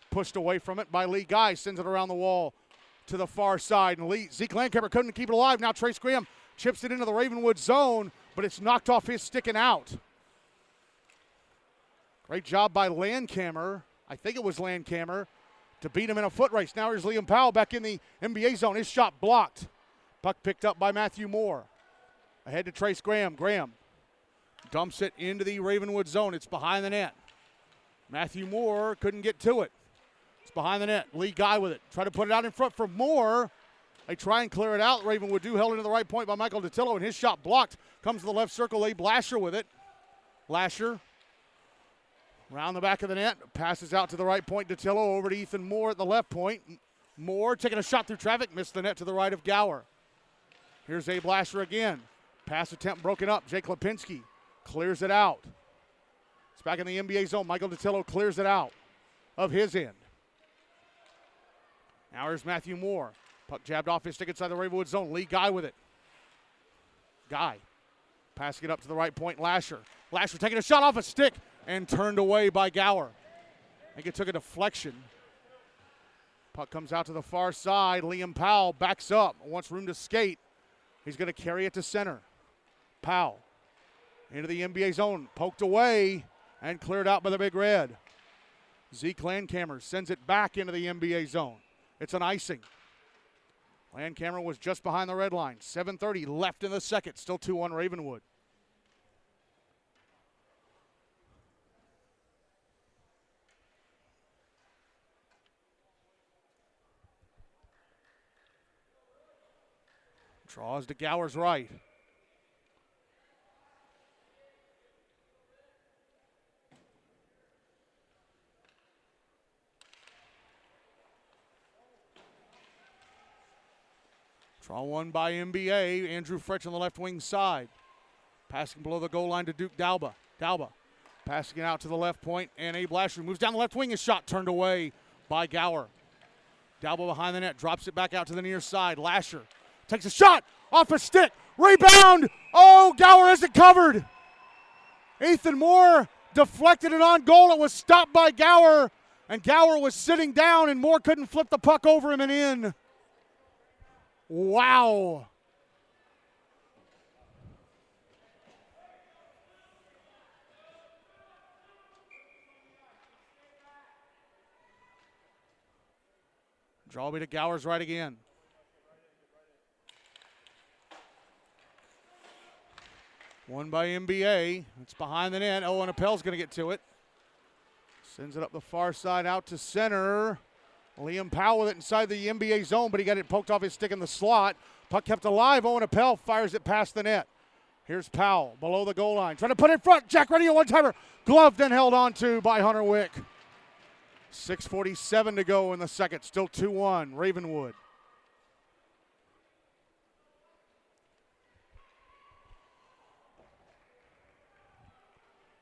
pushed away from it by Lee Guy. Sends it around the wall to the far side. And Zeke Landcamper couldn't keep it alive. Now Trace Graham chips it into the Ravenwood zone, but it's knocked off his stick and out. Great job by Landcamper. I think it was Landcamper to beat him in a foot race. Now here's Liam Powell back in the NBA zone. His shot blocked. Puck picked up by Matthew Moore. Ahead to Trace Graham. Graham dumps it into the Ravenwood zone. It's behind the net. Matthew Moore couldn't get to it. It's behind the net. Lee Guy with it. Try to put it out in front for Moore. They try and clear it out. Ravenwood held into the right point by Michael Datillo, and his shot blocked. Comes to the left circle. Abe Lasher with it. Lasher around the back of the net, passes out to the right point. Datillo over to Ethan Moore at the left point. Moore taking a shot through traffic, missed the net to the right of Gower. Here's Abe Lasher again. Pass attempt broken up. Jake Lipinski clears it out. It's back in the NBA zone. Michael Datillo clears it out of his end. Now here's Matthew Moore. Puck jabbed off his stick inside the Ravenwood zone. Lee Guy with it. Guy passing it up to the right point. Lasher taking a shot off a stick and turned away by Gower. I think it took a deflection. Puck comes out to the far side. Liam Powell backs up, wants room to skate. He's going to carry it to center. Powell into the NBA zone, poked away and cleared out by the Big Red. Zeke Landcamer sends it back into the NBA zone. It's an icing. Landcamer was just behind the red line. 7:30 left in the second. Still 2-1 Ravenwood. Draws to Gower's right. Draw one by NBA. Andrew Fretch on the left wing side. Passing below the goal line to Duke Dalba. Dalba passing it out to the left point, and Abe Lasher moves down the left wing. His shot turned away by Gower. Dalba behind the net, drops it back out to the near side. Lasher takes a shot off a stick. Rebound. Oh, Gower has it covered. Ethan Moore deflected it on goal. It was stopped by Gower, and Gower was sitting down, and Moore couldn't flip the puck over him and in. Wow. Draw to Gower's right again. One by NBA. It's behind the net. Owen Appel's going to get to it. Sends it up the far side out to center. Liam Powell with it inside the NBA zone, but he got it poked off his stick in the slot. Puck kept alive. Owen Appel fires it past the net. Here's Powell below the goal line. Trying to put it in front. Jack ready, a one-timer. Gloved and held on to by Hunter Wick. 6:47 to go in the second. Still 2-1 Ravenwood.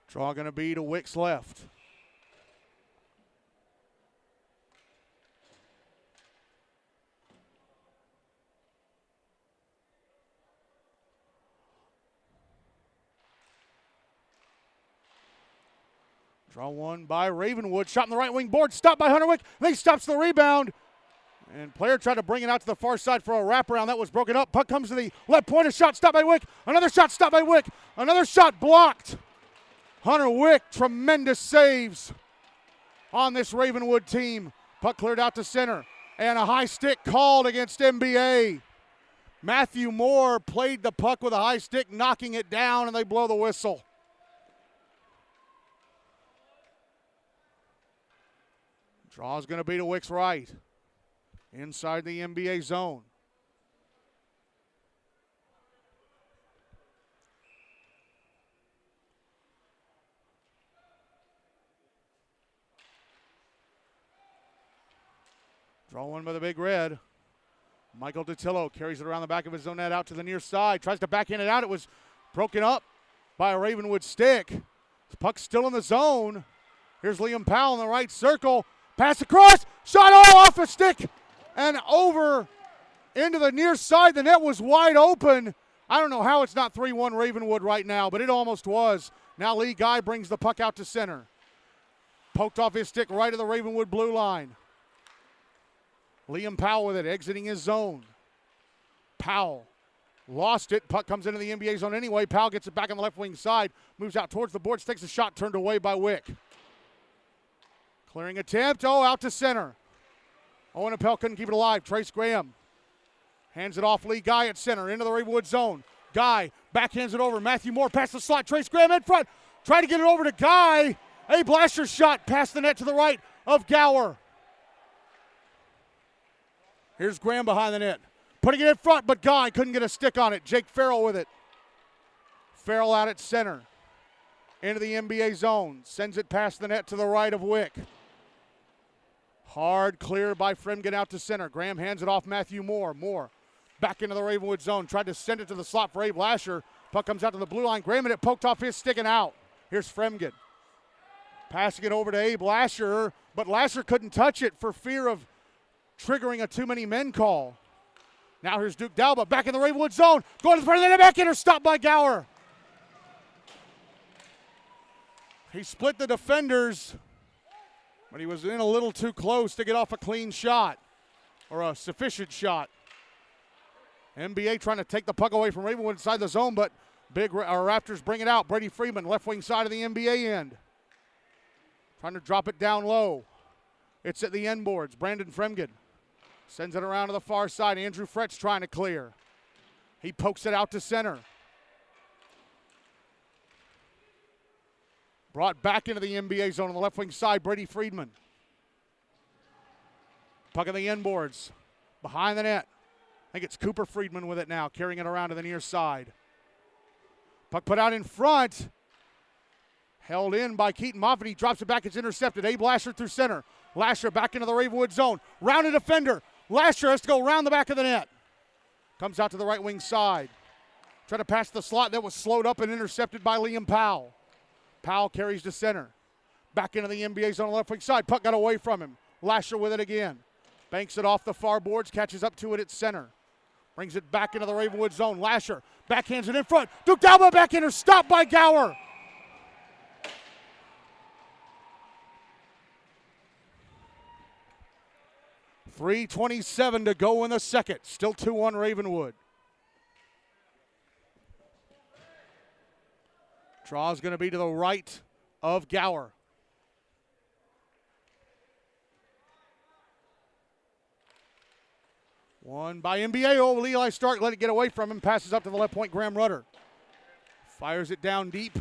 Draw going to be to Wick's left. Draw one by Ravenwood. Shot in the right wing board. Stopped by Hunter Wick. Then he stops the rebound. And player tried to bring it out to the far side for a wraparound. That was broken up. Puck comes to the left point. A shot stopped by Wick. Another shot stopped by Wick. Another shot blocked. Hunter Wick, tremendous saves on this Ravenwood team. Puck cleared out to center. And a high stick called against NBA. Matthew Moore played the puck with a high stick, knocking it down, and they blow the whistle. Draw's going to be to Wick's right. Inside the NBA zone. Draw one by the Big Red. Michael Detillo carries it around the back of his own net out to the near side. Tries to backhand it out. It was broken up by a Ravenwood stick. The puck's still in the zone. Here's Liam Powell in the right circle. Pass across. Shot all off a stick and over into the near side. The net was wide open. I don't know how it's not 3-1 Ravenwood right now, but it almost was. Now Lee Guy brings the puck out to center. Poked off his stick right of the Ravenwood blue line. Liam Powell with it, exiting his zone. Powell lost it. Puck comes into the NBA zone anyway. Powell gets it back on the left wing side. Moves out towards the boards, takes a shot, turned away by Wick. Clearing attempt. Oh, out to center. Owen Appel couldn't keep it alive. Trace Graham hands it off. Lee Guy at center into the Ravenwood zone. Guy backhands it over. Matthew Moore past the slot. Trace Graham in front. Try to get it over to Guy. A blaster shot past the net to the right of Gower. Here's Graham behind the net. Putting it in front, but Guy couldn't get a stick on it. Jake Farrell with it. Farrell out at center. Into the NBA zone. Sends it past the net to the right of Wick. Hard clear by Fremgen out to center. Graham hands it off Matthew Moore. Moore back into the Ravenwood zone. Tried to send it to the slot for Abe Lasher. Puck comes out to the blue line. Graham and it poked off his stick and out. Here's Fremgen. Passing it over to Abe Lasher, but Lasher couldn't touch it for fear of triggering a too many men call. Now here's Duke Dalba back in the Ravenwood zone. Going to the front of the net, backhander, stopped by Gower. He split the defenders But he was in a little too close to get off a clean shot or a sufficient shot. NBA trying to take the puck away from Ravenwood inside the zone, but Raptors bring it out. Brady Freeman, left wing side of the NBA end. Trying to drop it down low. It's at the end boards. Brandon Fremgen sends it around to the far side. Andrew Fretz trying to clear. He pokes it out to center. Brought back into the NBA zone on the left wing side, Brady Freeman. Puck on the end boards. Behind the net. I think it's Cooper Friedman with it now, carrying it around to the near side. Puck put out in front. Held in by Keaton Moffitt. He drops it back. It's intercepted. Abe Lasher through center. Lasher back into the Ravenwood zone. Rounded defender. Lasher has to go around the back of the net. Comes out to the right wing side. Try to pass the slot that was slowed up and intercepted by Liam Powell. Powell carries to center. Back into the NBA zone on the left wing side. Puck got away from him. Lasher with it again. Banks it off the far boards. Catches up to it at center. Brings it back into the Ravenwood zone. Lasher backhands it in front. Duke Dalba backhander. Stopped by Gower. .327 to go in the second. Still 2-1 Ravenwood. Draw is going to be to the right of Gower. One by NBA. Oh, Eli Stark let it get away from him. Passes up to the left point, Graham Rudder. Fires it down deep.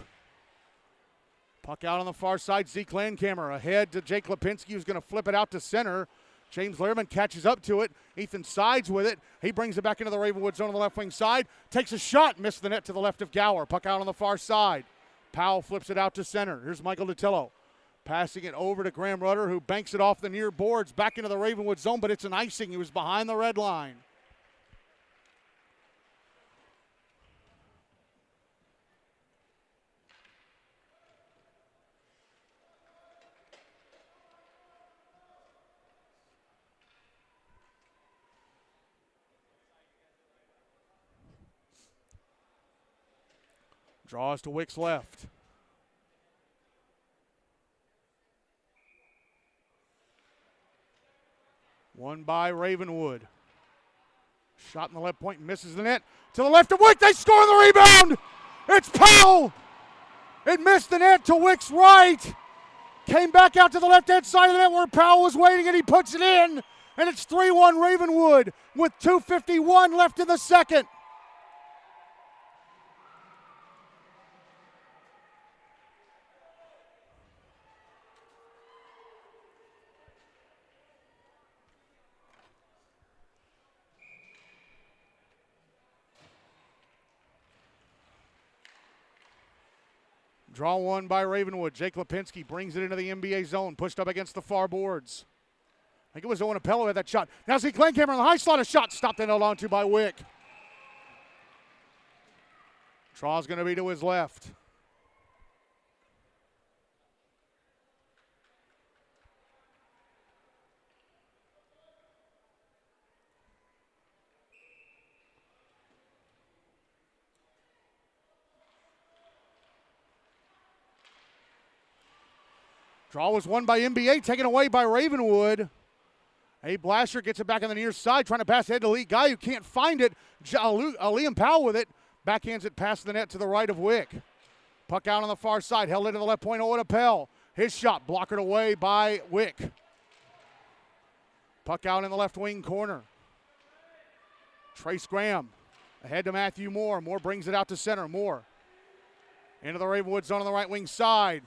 Puck out on the far side. Zeke Landcamer ahead to Jake Lipinski, who's going to flip it out to center. James Lehrman catches up to it. Ethan sides with it. He brings it back into the Ravenwood zone on the left wing side. Takes a shot. Missed the net to the left of Gower. Puck out on the far side. Powell flips it out to center. Here's Michael DiTillo. Passing it over to Graham Rudder, who banks it off the near boards back into the Ravenwood zone, but it's an icing. He was behind the red line. Draws to Wick's left. One by Ravenwood. Shot in the left point, misses the net. To the left of Wick, they score the rebound! It's Powell! It missed the net to Wick's right. Came back out to the left-hand side of the net where Powell was waiting, and he puts it in. And it's 3-1 Ravenwood with 2:51 left in the second. Draw one by Ravenwood. Jake Lipinski brings it into the NBA zone, pushed up against the far boards. I think it was Owen Apello had that shot. Now Zeke Landcamer on the high slot, a shot stopped and held on to by Wick. Draw's going to be to his left. Draw was won by NBA, taken away by Ravenwood. Abe Lasher gets it back on the near side, trying to pass ahead to Lee Guy, who can't find it. Liam Powell with it. Backhands it past the net to the right of Wick. Puck out on the far side, held into the left point, Owen Appel. His shot blocked away by Wick. Puck out in the left wing corner. Trace Graham ahead to Matthew Moore. Moore brings it out to center. Moore into the Ravenwood zone on the right wing side.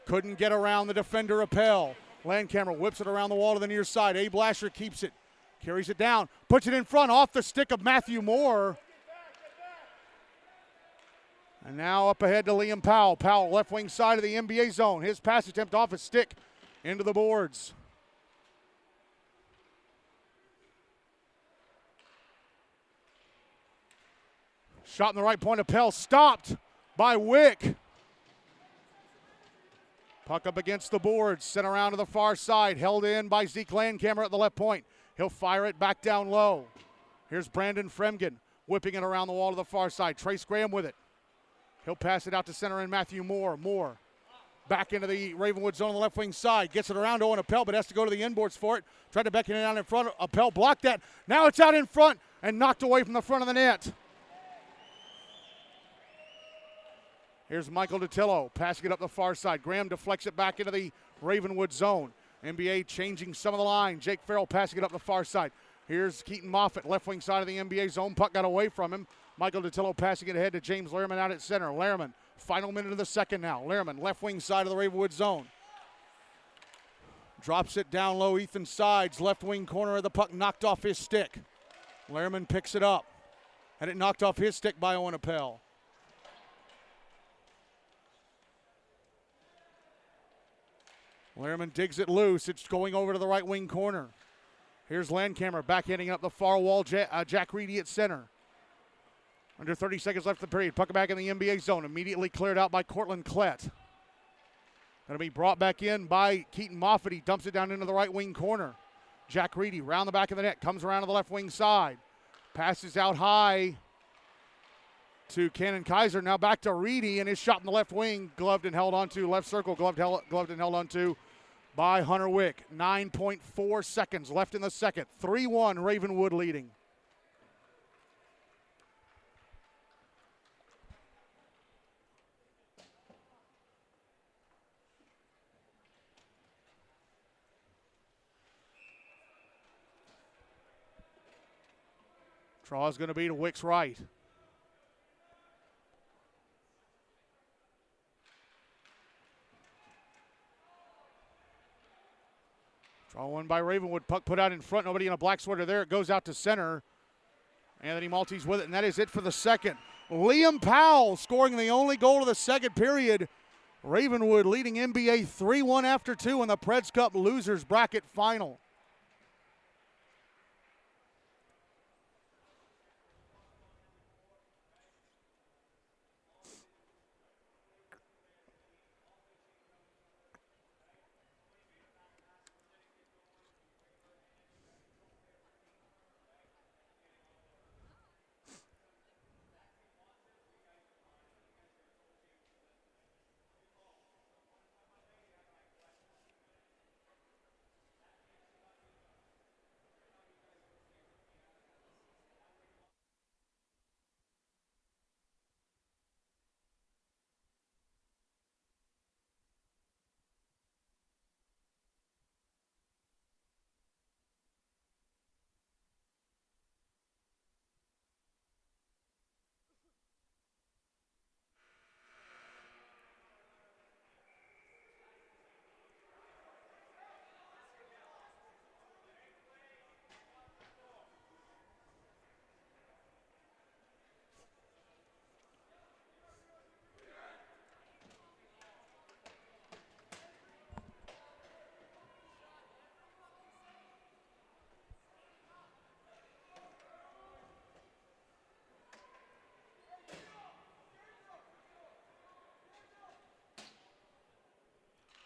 Couldn't get around the defender, Appel. Landcamer whips it around the wall to the near side. Abe Lasher keeps it, carries it down, puts it in front off the stick of Matthew Moore. And now up ahead to Liam Powell. Powell, left wing side of the NBA zone. His pass attempt off his stick into the boards. Shot in the right point, Appel stopped by Wick. Puck up against the boards, sent around to the far side, held in by Zeke Landcamer at the left point. He'll fire it back down low. Here's Brandon Fremgen, whipping it around the wall to the far side. Trace Graham with it. He'll pass it out to center and Matthew Moore. Moore Back into the Ravenwood zone on the left wing side. Gets it around to Owen Appel, but has to go to the inboards for it. Tried to beckon it out in front. Appel blocked that. Now it's out in front and knocked away from the front of the net. Here's Michael Detillo passing it up the far side. Graham deflects it back into the Ravenwood zone. NBA changing some of the line. Jake Farrell passing it up the far side. Here's Keaton Moffitt, left wing side of the NBA zone. Puck got away from him. Michael Detillo passing it ahead to James Lehrman out at center. Lehrman, final minute of the second now. Lehrman, left wing side of the Ravenwood zone. Drops it down low. Ethan Sides, left wing corner of the puck, knocked off his stick. Lehrman picks it up. Had it knocked off his stick by Owen Appel. Lehrman digs it loose. It's going over to the right wing corner. Here's Landcamer backhanding up the far wall. Jack Reedy at center. Under 30 seconds left in the period. Puck back in the NBA zone. Immediately cleared out by Cortland Klett. Going to be brought back in by Keaton Moffitt. He dumps it down into the right wing corner. Jack Reedy round the back of the net. Comes around to the left wing side. Passes out high to Cannon Kaiser. Now back to Reedy, and his shot in the left wing. Gloved and held onto. Left circle. Gloved and held onto by Hunter Wick. 9.4 seconds left in the second. 3-1 Ravenwood leading. Draw is going to be to Wick's right. Draw one by Ravenwood. Puck put out in front. Nobody in a black sweater there. It goes out to center. Anthony Maltese with it, and that is it for the second. Liam Powell scoring the only goal of the second period. Ravenwood leading NBA 3-1 after 2 in the Preds Cup losers bracket final.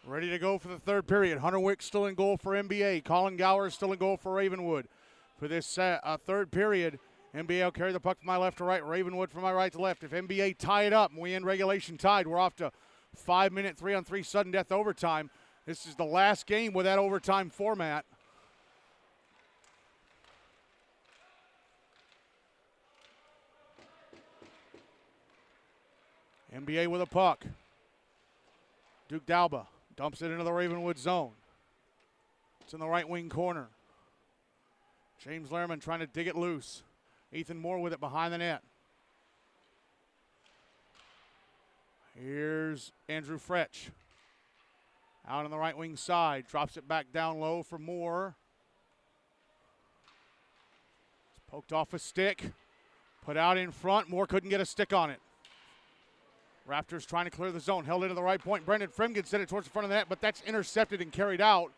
Ready to go for the third period. Hunter Wick still in goal for NBA. Colin Gower still in goal for Ravenwood. For this third period, NBA will carry the puck from my left to right. Ravenwood from my right to left. If NBA tie it up and we end regulation tied, we're off to 5-minute 3-on-3 sudden death overtime. This is the last game with that overtime format. NBA with a puck. Duke Dalba dumps it into the Ravenwood zone. It's in the right wing corner. James Lehrman trying to dig it loose. Ethan Moore with it behind the net. Here's Andrew Fretch. Out on the right wing side. Drops it back down low for Moore. It's poked off a stick. Put out in front. Moore couldn't get a stick on it. Raptors trying to clear the zone. Held into the right point. Brendan Fremgen sent it towards the front of the net, but that's intercepted and carried out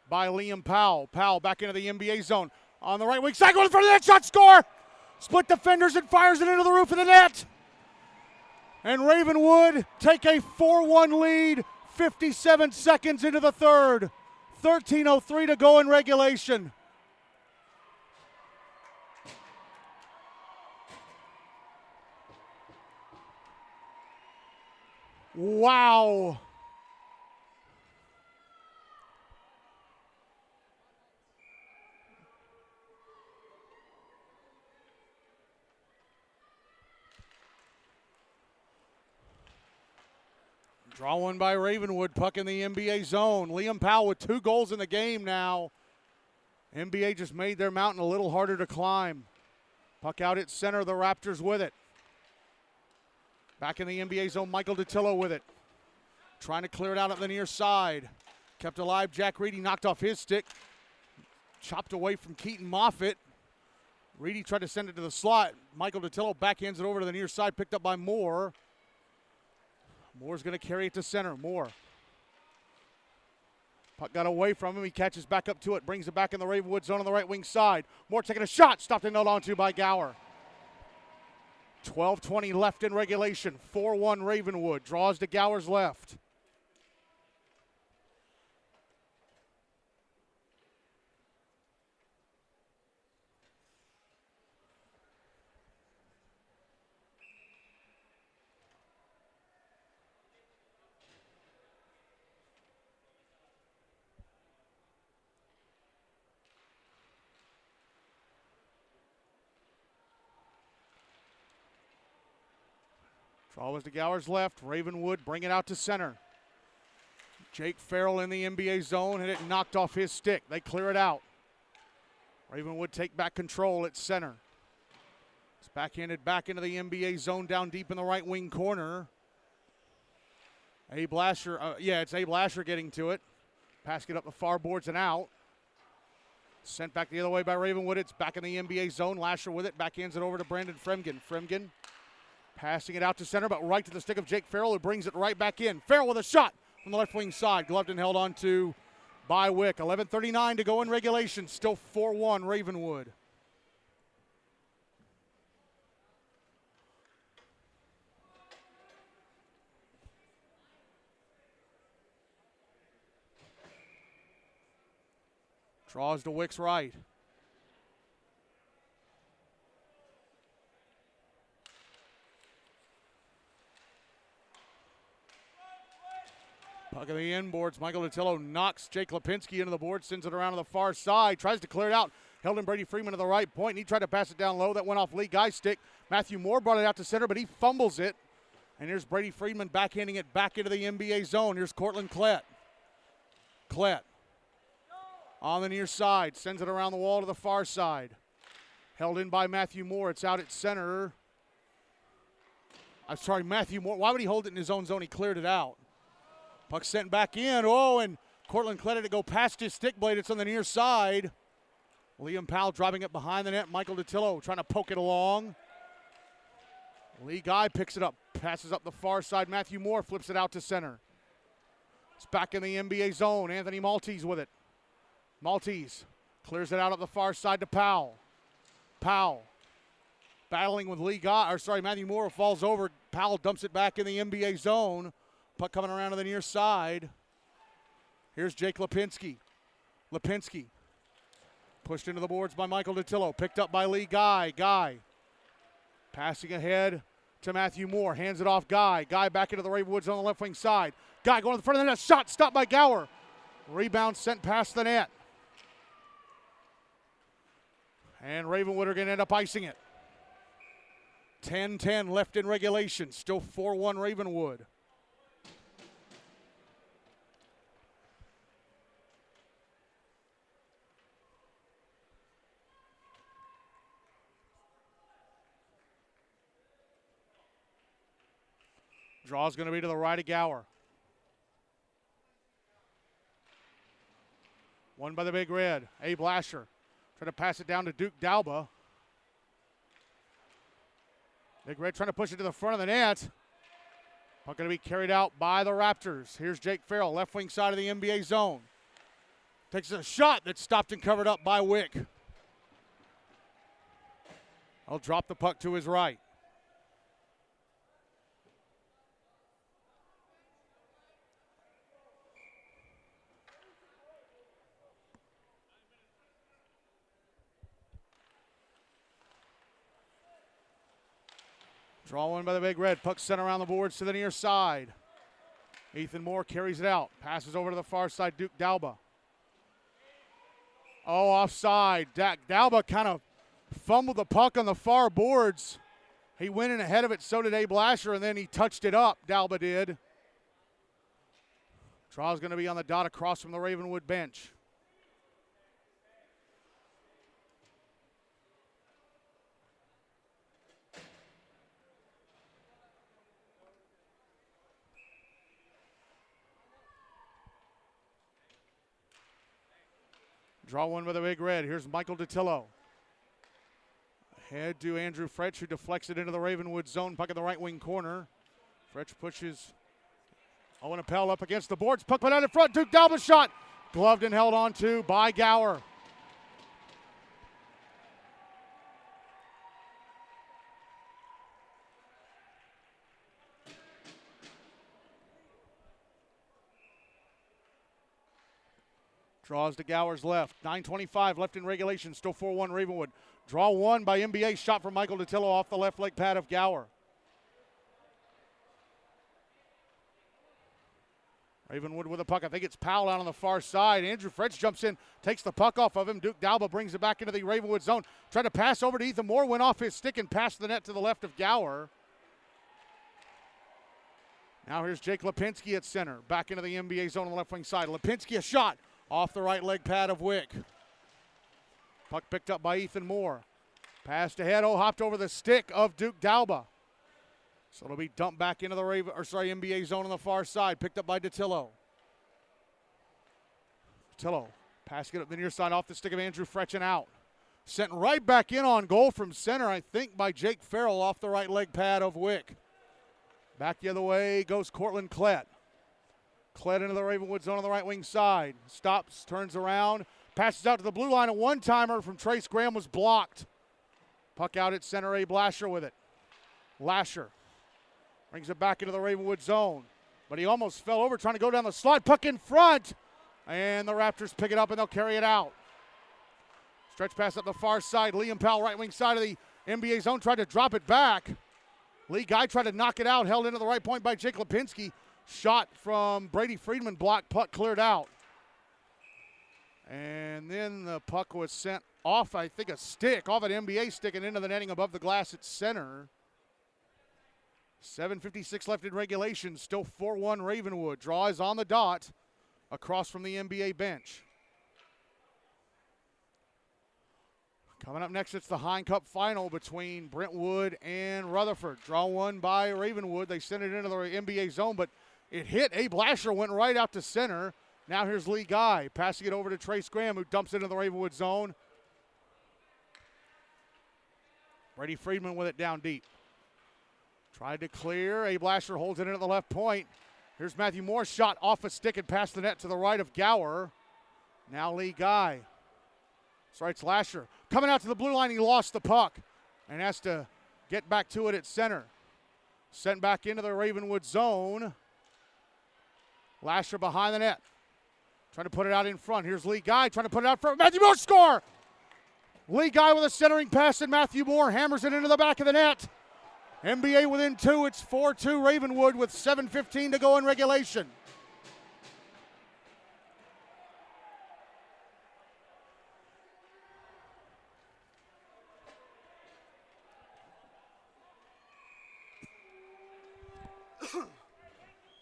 by Liam Powell. Powell back into the NBA zone. On the right wing side, going in front of the net. Shot, score! Split defenders and fires it into the roof of the net. And Ravenwood take a 4-1 lead, 57 seconds into the third. 13:03 to go in regulation. Wow. Draw one by Ravenwood, puck in the NBA zone. Liam Powell with 2 goals in the game now. NBA just made their mountain a little harder to climb. Puck out at center, the Raptors with it. Back in the NBA zone, Michael Datillo with it. Trying to clear it out at the near side. Kept alive, Jack Reedy knocked off his stick. Chopped away from Keaton Moffitt. Reedy tried to send it to the slot. Michael Datillo backhands it over to the near side, picked up by Moore. Moore's going to carry it to center. Moore. Puck got away from him. He catches back up to it, brings it back in the Ravenwood zone on the right wing side. Moore taking a shot, stopped and held onto by Gower. 12:20 left in regulation. 4-1 Ravenwood. Draws to Gower's left. Draw was to Gower's left. Ravenwood bring it out to center. Jake Farrell in the NBA zone, and it knocked off his stick. They clear it out. Ravenwood take back control at center. It's backhanded back into the NBA zone down deep in the right wing corner. Abe Lasher, it's Abe Lasher getting to it. Passing it up the far boards and out. Sent back the other way by Ravenwood. It's back in the NBA zone. Lasher with it. Backhands it over to Brandon Fremgen. Fremgen passing it out to center, but right to the stick of Jake Farrell, who brings it right back in. Farrell with a shot from the left wing side. Gloved and held on to by Wick. 11:39 to go in regulation. Still 4-1 Ravenwood. Draws to Wick's right. Puck in the inboards. Michael Datillo knocks Jake Lipinski into the board, sends it around to the far side, tries to clear it out. Held in Brady Freeman to the right point, and he tried to pass it down low. That went off Lee Guy's stick. Matthew Moore brought it out to center, but he fumbles it. And here's Brady Freeman backhanding it back into the NBA zone. Here's Cortland Klett. Klett on the near side, sends it around the wall to the far side. Held in by Matthew Moore. It's out at center. I'm sorry, Matthew Moore. Why would he hold it in his own zone? He cleared it out. Puck sent back in. Oh, and Cortland Klett had to go past his stick blade. It's on the near side. Liam Powell driving it behind the net. Michael Datillo trying to poke it along. Lee Guy picks it up, passes up the far side. Matthew Moore flips it out to center. It's back in the NBA zone. Anthony Maltese with it. Maltese clears it out up the far side to Powell. Powell battling with Matthew Moore falls over. Powell dumps it back in the NBA zone. Puck coming around to the near side. Here's Jake Lipinski. Lipinski pushed into the boards by Michael Datillo. Picked up by Lee Guy. Guy passing ahead to Matthew Moore. Hands it off Guy. Guy back into the Ravenwoods on the left wing side. Guy going to the front of the net. Shot stopped by Gower. Rebound sent past the net. And Ravenwood are going to end up icing it. 10-10 left in regulation. Still 4-1 Ravenwood. Draw's going to be to the right of Gower. One by the Big Red. Abe Lasher trying to pass it down to Duke Dalba. Big Red trying to push it to the front of the net. Puck going to be carried out by the Raptors. Here's Jake Farrell, left wing side of the NBA zone. Takes a shot that's stopped and covered up by Wick. He'll drop the puck to his right. Draw one by the Big Red. Puck sent around the boards to the near side. Ethan Moore carries it out. Passes over to the far side, Duke Dalba. Oh, offside. Dalba kind of fumbled the puck on the far boards. He went in ahead of it, so did Abe Lasher, and then he touched it up, Dalba did. Draw's going to be on the dot across from the Ravenwood bench. Draw one with a big red. Here's Michael DiTillo. Ahead to Andrew Fretch, who deflects it into the Ravenwood zone. Puck in the right wing corner. Fretch pushes Owen Appel up against the boards. Puck put out in front. Duke Dalba shot. Gloved and held on to by Gower. Draws to Gower's left. 9:25 left in regulation. Still 4-1 Ravenwood. Draw one by NBA. Shot from Michael DiTillo off the left leg pad of Gower. Ravenwood with a puck. I think it's Powell out on the far side. Andrew Fretch jumps in, takes the puck off of him. Duke Dalba brings it back into the Ravenwood zone. Tried to pass over to Ethan Moore. Went off his stick and passed the net to the left of Gower. Now here's Jake Lipinski at center. Back into the NBA zone on the left wing side. Lipinski a shot. Off the right leg pad of Wick. Puck picked up by Ethan Moore. Passed ahead. Hopped over the stick of Duke Dalba. So it'll be dumped back into the NBA zone on the far side. Picked up by DiTillo. DiTillo passing it up the near side off the stick of Andrew Fretch and out. Sent right back in on goal from center, I think, by Jake Farrell off the right leg pad of Wick. Back the other way goes Cortland Klett. Klett into the Ravenwood zone on the right wing side. Stops, turns around, passes out to the blue line. A one-timer from Trace Graham was blocked. Puck out at center, Abe Lasher with it. Lasher brings it back into the Ravenwood zone. But he almost fell over trying to go down the slide. Puck in front. And the Raptors pick it up and they'll carry it out. Stretch pass up the far side. Liam Powell, right wing side of the NBA zone, tried to drop it back. Lee Guy tried to knock it out, held into the right point by Jake Lipinski. Shot from Brady Friedman, blocked, puck cleared out. And then the puck was sent off, I think, a stick, off an NBA stick and into the netting above the glass at center. 7:56 left in regulation, still 4-1 Ravenwood. Draw is on the dot across from the NBA bench. Coming up next, it's the Hein Cup final between Brentwood and Rutherford. Draw one by Ravenwood. They sent it into the NBA zone, but it hit. Abe Lasher went right out to center. Now here's Lee Guy passing it over to Trace Graham, who dumps it into the Ravenwood zone. Brady Friedman with it down deep. Tried to clear. Abe Lasher holds it in at the left point. Here's Matthew Moore's shot off a stick and past the net to the right of Gower. Now Lee Guy. Sorry, it's Lasher. Coming out to the blue line, he lost the puck and has to get back to it at center. Sent back into the Ravenwood zone. Lasher behind the net. Trying to put it out in front. Here's Lee Guy trying to put it out front. Matthew Moore score! Lee Guy with a centering pass, and Matthew Moore hammers it into the back of the net. NBA within two. It's 4-2 Ravenwood with 7:15 to go in regulation.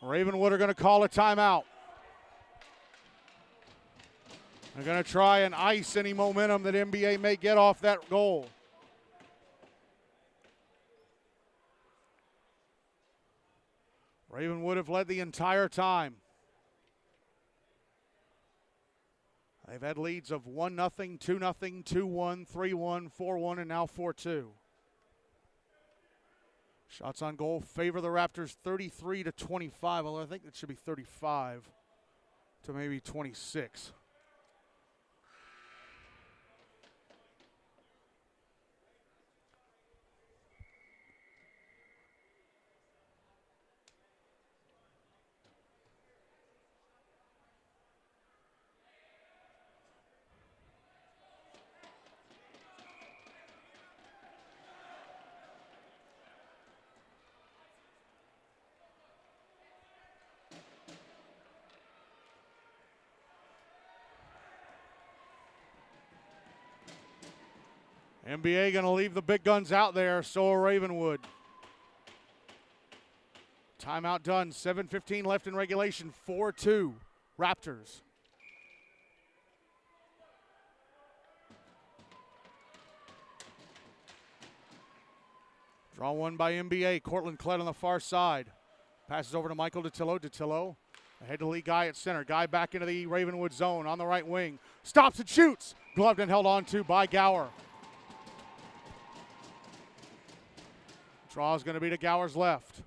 Ravenwood are going to call a timeout. They're going to try and ice any momentum that NBA may get off that goal. Ravenwood have led the entire time. They've had leads of 1-0, 2-0, 2-1, 3-1, 4-1, and now 4-2. Shots on goal favor the Raptors 33-25, although I think it should be 35 to maybe 26. NBA going to leave the big guns out there, so are Ravenwood. Timeout done. 7:15 left in regulation. 4-2 Raptors. Draw one by NBA. Cortland Klett on the far side. Passes over to Michael Detillo. Detillo ahead to Lee Guy at center. Guy back into the Ravenwood zone on the right wing. Stops and shoots. Gloved and held on to by Gower. Draw is going to be to Gower's left.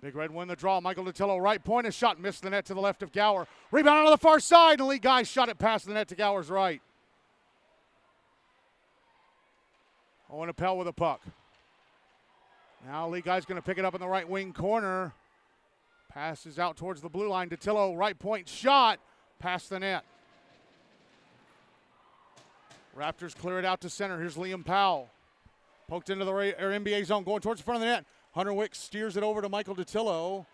Big Red win the draw. Michael Detillo, right point, a shot, missed the net to the left of Gower. Rebound on the far side, and Lee Guy shot it past the net to Gower's right. Owen Appel with a puck. Now Lee Guy's going to pick it up in the right wing corner. Passes out towards the blue line. Detillo, right point shot, past the net. Raptors clear it out to center. Here's Liam Powell. Poked into the NBA zone, going towards the front of the net. Hunter Wicks steers it over to Michael Detillo.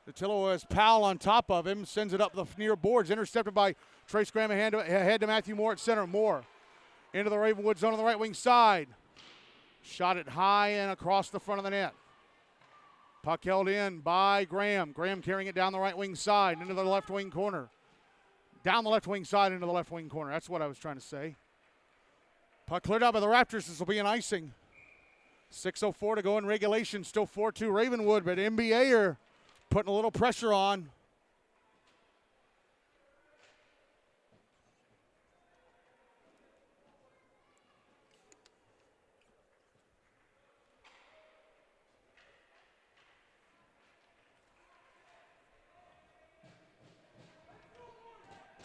Detillo has Powell on top of him, sends it up the near boards, intercepted by Trace Graham ahead to Matthew Moore at center. Moore into the Ravenwood zone on the right wing side. Shot it high and across the front of the net. Puck held in by Graham. Graham carrying it down the right wing side into the left wing corner. Down the left wing side into the left wing corner. That's what I was trying to say. Puck cleared out by the Raptors. This will be an icing. 6:04 to go in regulation. Still 4-2 Ravenwood, but NBA are putting a little pressure on.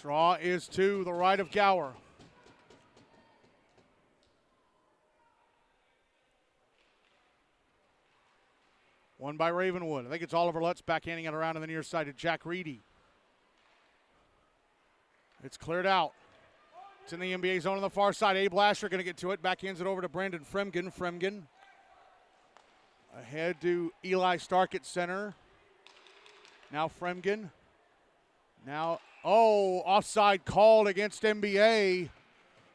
Draw is to the right of Gower. One by Ravenwood. I think it's Oliver Lutz backhanding it around on the near side to Jack Reedy. It's cleared out. It's in the NBA zone on the far side. Abe Lasher going to get to it. Backhands it over to Brandon Fremgen. Fremgen ahead to Eli Stark at center. Now Fremgen. Now, offside called against NBA.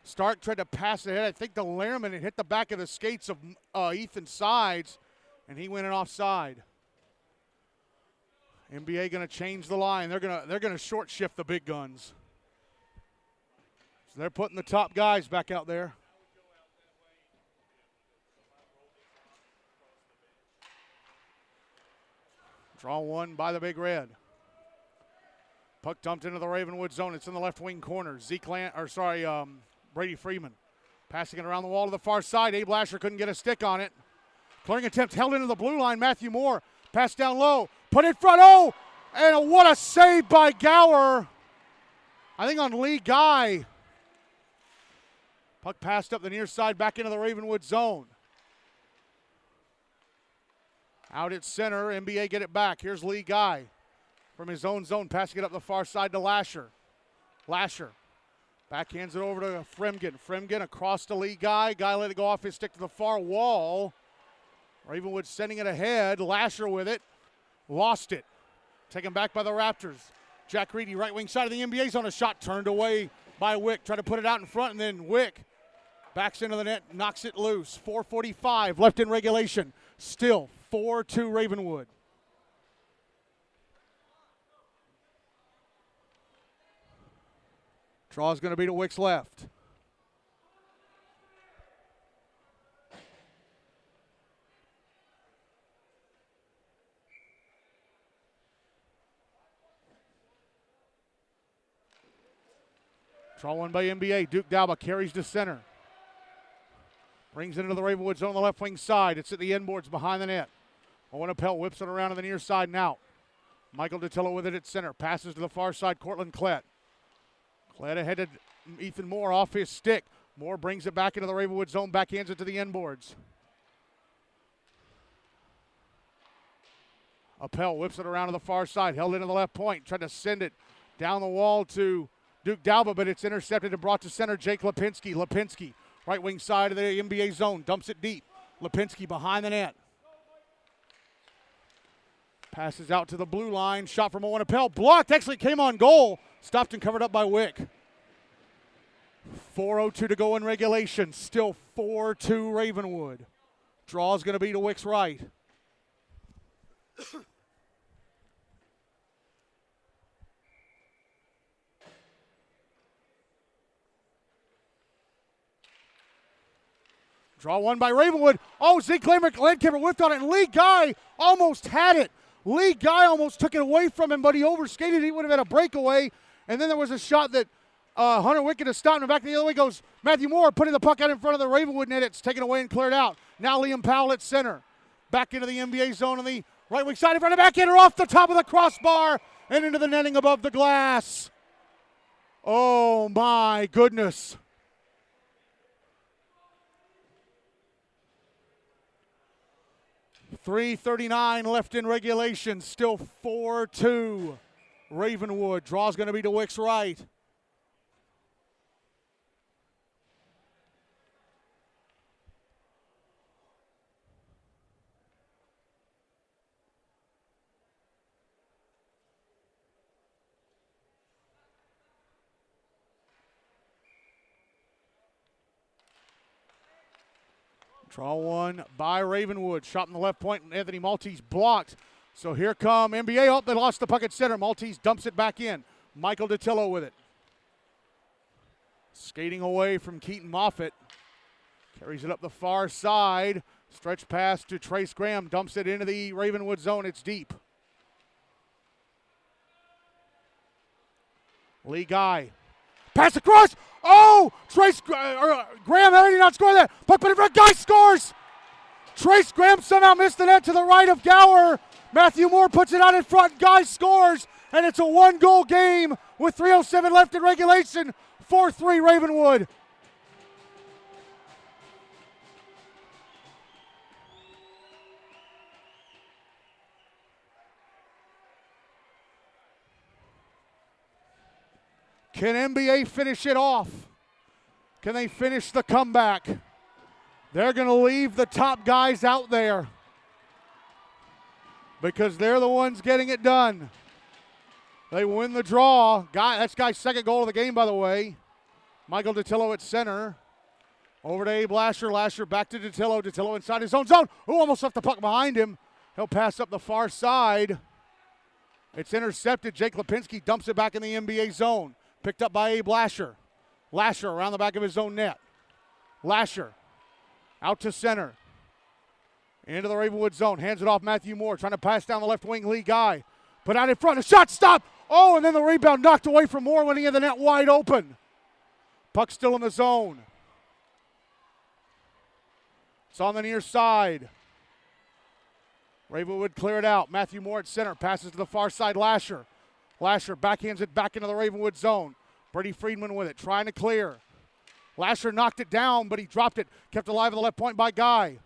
Stark tried to pass ahead. I think the Lehrman had hit the back of the skates of Ethan Sides, and he went in offside. NBA going to change the line. They're going to short shift the big guns. So they're putting the top guys back out there. Draw one by the Big Red. Puck dumped into the Ravenwood zone. It's in the left wing corner. Brady Freeman passing it around the wall to the far side. Abe Lasher couldn't get a stick on it. Clearing attempt held into the blue line. Matthew Moore passed down low. Put in front. And what a save by Gower. I think on Lee Guy. Puck passed up the near side back into the Ravenwood zone. Out at center. NBA get it back. Here's Lee Guy from his own zone, passing it up the far side to Lasher. Lasher backhands it over to Fremgen. Fremgen across to Lee Guy. Guy let it go off his stick to the far wall. Ravenwood sending it ahead. Lasher with it. Lost it. Taken back by the Raptors. Jack Reedy, right wing side of the NBA zone. A shot turned away by Wick. Tried to put it out in front, and then Wick backs into the net, knocks it loose. 4:45 left in regulation. Still 4-2 Ravenwood. Draw is going to be to Wick's left. Draw one by NBA. Duke Dalba carries to center. Brings it into the Ravenwood zone on the left wing side. It's at the end boards behind the net. Owen Appel whips it around to the near side and out. Michael Detillo with it at center. Passes to the far side. Cortland Klett. Klett ahead to Ethan Moore off his stick. Moore brings it back into the Ravenwood zone. Backhands it to the end boards. Appel whips it around to the far side. Held into the left point. Tried to send it down the wall to Duke Dalba, but it's intercepted and brought to center. Jake Lipinski. Lipinski, right wing side of the NBA zone. Dumps it deep. Lipinski behind the net. Passes out to the blue line. Shot from Owen Appel. Blocked. Actually came on goal. Stopped and covered up by Wick. 4:02 to go in regulation. Still 4-2 Ravenwood. Draw is going to be to Wick's right. Draw one by Ravenwood. Oh, Zeke Landkemper whiffed on it, and Lee Guy almost had it. Lee Guy almost took it away from him, but he overskated. He would have had a breakaway. And then there was a shot that Hunter Wickett has stopped, and back the other way goes Matthew Moore, putting the puck out in front of the Ravenwood net. It's taken away and cleared out. Now Liam Powell at center. Back into the NBA zone on the right wing side in front of backhander off the top of the crossbar and into the netting above the glass. Oh, my goodness. .339 left in regulation. Still 4-2. Ravenwood. Draw's going to be to Wick's right. Draw one by Ravenwood. Shot in the left point, and Anthony Maltese blocked. So here come NBA. Oh, they lost the puck at center. Maltese dumps it back in. Michael DiTillo with it. Skating away from Keaton Moffitt. Carries it up the far side. Stretch pass to Trace Graham. Dumps it into the Ravenwood zone. It's deep. Lee Guy. Pass across. Oh! Trace Graham, how did he not score that? Puck put in front. Guy scores! Trace Graham somehow missed the net to the right of Gower. Matthew Moore puts it out in front. Guy scores, and it's a one-goal game with 3:07 left in regulation. 4-3 Ravenwood. Can NBA finish it off? Can they finish the comeback? They're going to leave the top guys out there because they're the ones getting it done. They win the draw. That's Guy's second goal of the game, by the way. Michael DiTillo at center. Over to Abe Lasher. Lasher back to DiTillo. DiTillo inside his own zone. Who almost left the puck behind him. He'll pass up the far side. It's intercepted. Jake Lipinski dumps it back in the NBA zone. Picked up by Abe Lasher. Lasher around the back of his own net. Lasher out to center. Into the Ravenwood zone. Hands it off Matthew Moore. Trying to pass down the left wing. Lee Guy. Put out in front. A shot stop. Oh, and then the rebound knocked away from Moore when he had the net wide open. Puck still in the zone. It's on the near side. Ravenwood clear it out. Matthew Moore at center. Passes to the far side. Lasher. Lasher backhands it back into the Ravenwood zone. Brady Friedman with it, trying to clear. Lasher knocked it down, but he dropped it. Kept alive at the left point by Guy.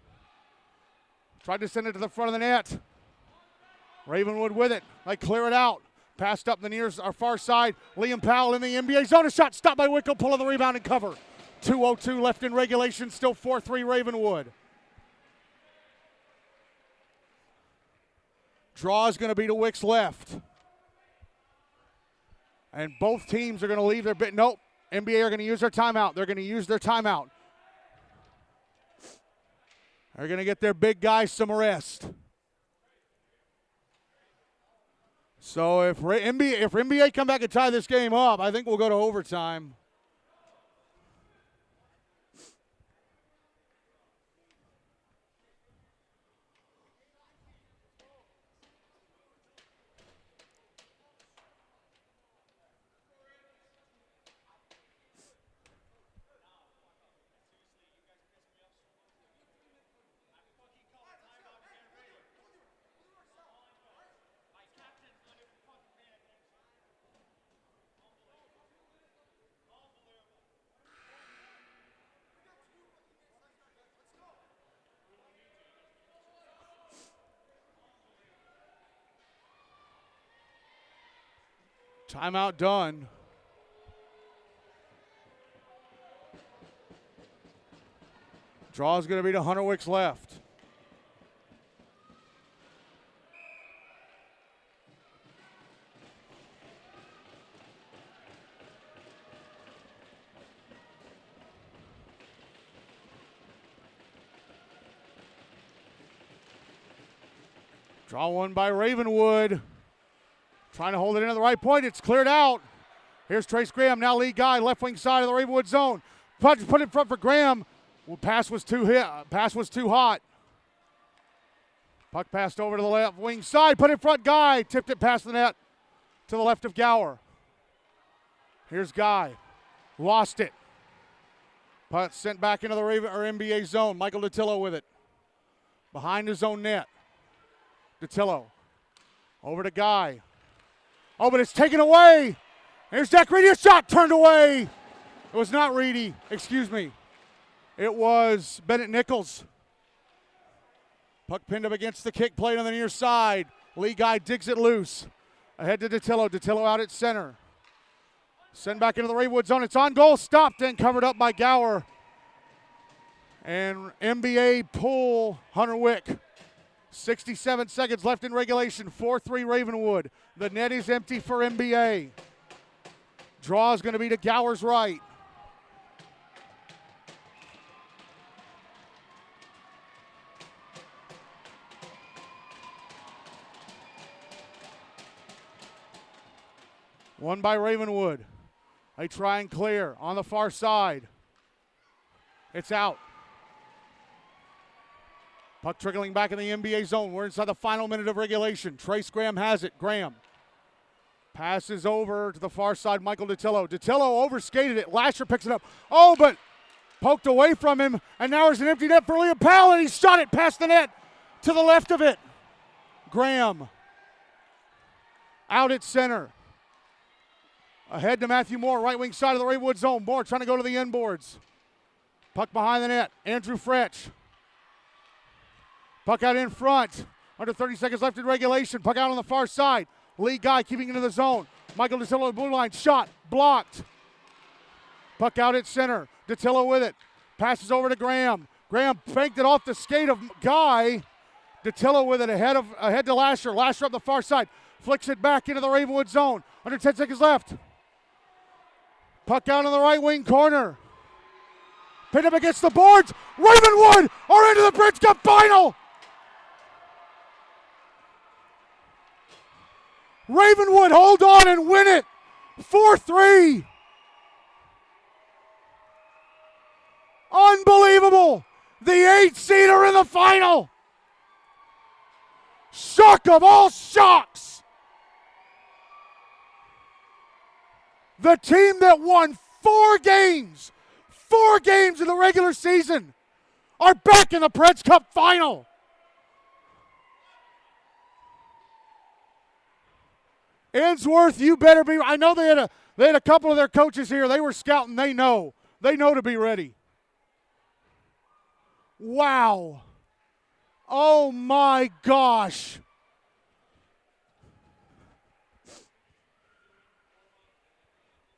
Tried to send it to the front of the net. Ravenwood with it. They clear it out. Passed up the near our far side. Liam Powell in the NBA zone. A shot stopped by Wickel. Pulling the rebound and cover. 2:02 left in regulation. Still 4-3 Ravenwood. Draw is going to be to Wick's left. And both teams are going to leave their bit. Nope. NBA are going to use their timeout. They're going to use their timeout. They're going to get their big guys some rest. So if NBA come back and tie this game up, I think we'll go to overtime. Timeout done. Draw is going to be to Hunter Wick's left. Draw one by Ravenwood. Trying to hold it in at the right point. It's cleared out. Here's Trace Graham, now lead guy, left wing side of the Ravenwood zone. Put in front for Graham. Pass was too hot. Puck passed over to the left wing side. Put in front guy. Tipped it past the net to the left of Gower. Here's Guy. Lost it. Puck sent back into the NBA zone. Michael Datillo with it. Behind his own net. Datillo. Over to Guy. Oh, but it's taken away. Here's Jack Reedy. A shot turned away. It was not Reedy. Excuse me. It was Bennett Nichols. Puck pinned up against the kick plate on the near side. Lee Guy digs it loose. Ahead to Datillo. Datillo out at center. Send back into the Ravenwood zone. It's on goal. Stopped and covered up by Gower. And NBA pull Hunter Wick. 67 seconds left in regulation. 4-3 Ravenwood. The net is empty for NBA. Draw is going to be to Gower's right. One by Ravenwood. They try and clear on the far side. It's out. Puck trickling back in the NBA zone. We're inside the final minute of regulation. Trace Graham has it. Graham passes over to the far side. Michael Datillo. Datillo overskated it. Lasher picks it up. Oh, but poked away from him. And now there's an empty net for Liam Powell, and he shot it past the net to the left of it. Graham out at center. Ahead to Matthew Moore, right wing side of the Ravenwood zone. Moore trying to go to the end boards. Puck behind the net. Andrew Fretch. Puck out in front. Under 30 seconds left in regulation. Puck out on the far side. Lee Guy keeping into the zone. Michael Datillo on the blue line. Shot. Blocked. Puck out at center. Datillo with it. Passes over to Graham. Graham banked it off the skate of Guy. Datillo with it ahead to Lasher. Lasher up the far side. Flicks it back into the Ravenwood zone. Under 10 seconds left. Puck out in the right wing corner. Pinned up against the boards. Ravenwood are into the Bridge Cup final. Ravenwood hold on and win it. 4-3. Unbelievable. The 8 seed are in the final. Shock of all shocks. The team that won 4 games in the regular season, are back in the Preds Cup final. Ainsworth, you better be. I know they had a couple of their coaches here. They were scouting. They know to be ready. Wow. Oh my gosh.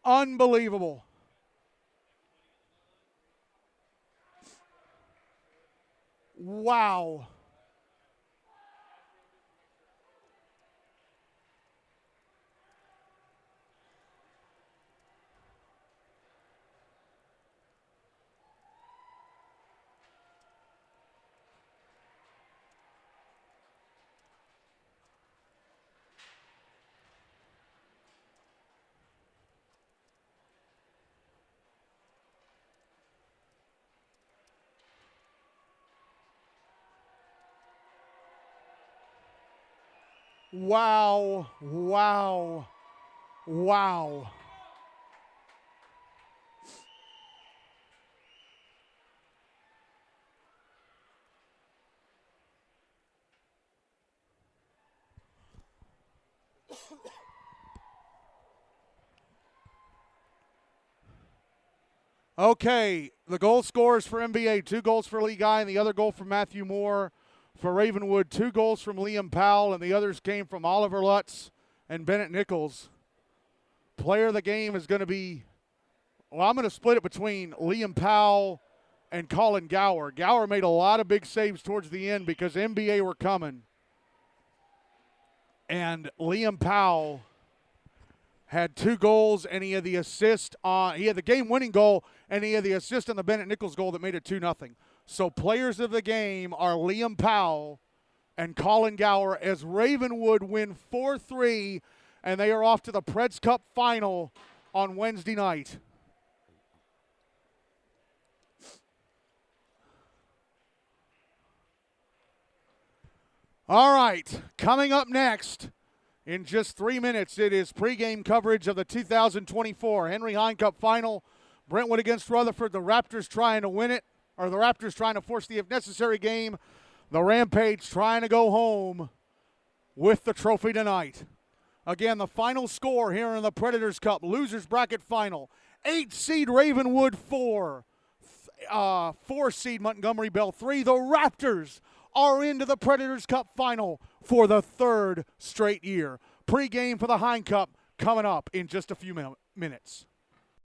Unbelievable. Wow. Wow, wow, wow. Okay, the goal scorers for NBA, 2 goals for Lee Guy and the other goal from Matthew Moore. For Ravenwood, 2 goals from Liam Powell, and the others came from Oliver Lutz and Bennett Nichols. Player of the game is going to be, well, I'm going to split it between Liam Powell and Colin Gower. Gower made a lot of big saves towards the end because NBA were coming. And Liam Powell had 2 goals, and he had the assist on, he had the game-winning goal, and he had the assist on the Bennett Nichols goal that made it 2-0. So players of the game are Liam Powell and Colin Gower as Ravenwood win 4-3, and they are off to the Preds Cup final on Wednesday night. All right, coming up next in just 3 minutes, it is pregame coverage of the 2024 Henry Hine Cup final. Brentwood against Rutherford, the Raptors trying to win it, or the Raptors trying to force the if necessary game. The Rampage trying to go home with the trophy tonight. Again, the final score here in the Predators Cup, losers bracket final. 8 seed Ravenwood 4, 4 seed Montgomery Bell 3. The Raptors are into the Predators Cup final for the 3rd straight year. Pre-game for the Hine Cup coming up in just a few minutes.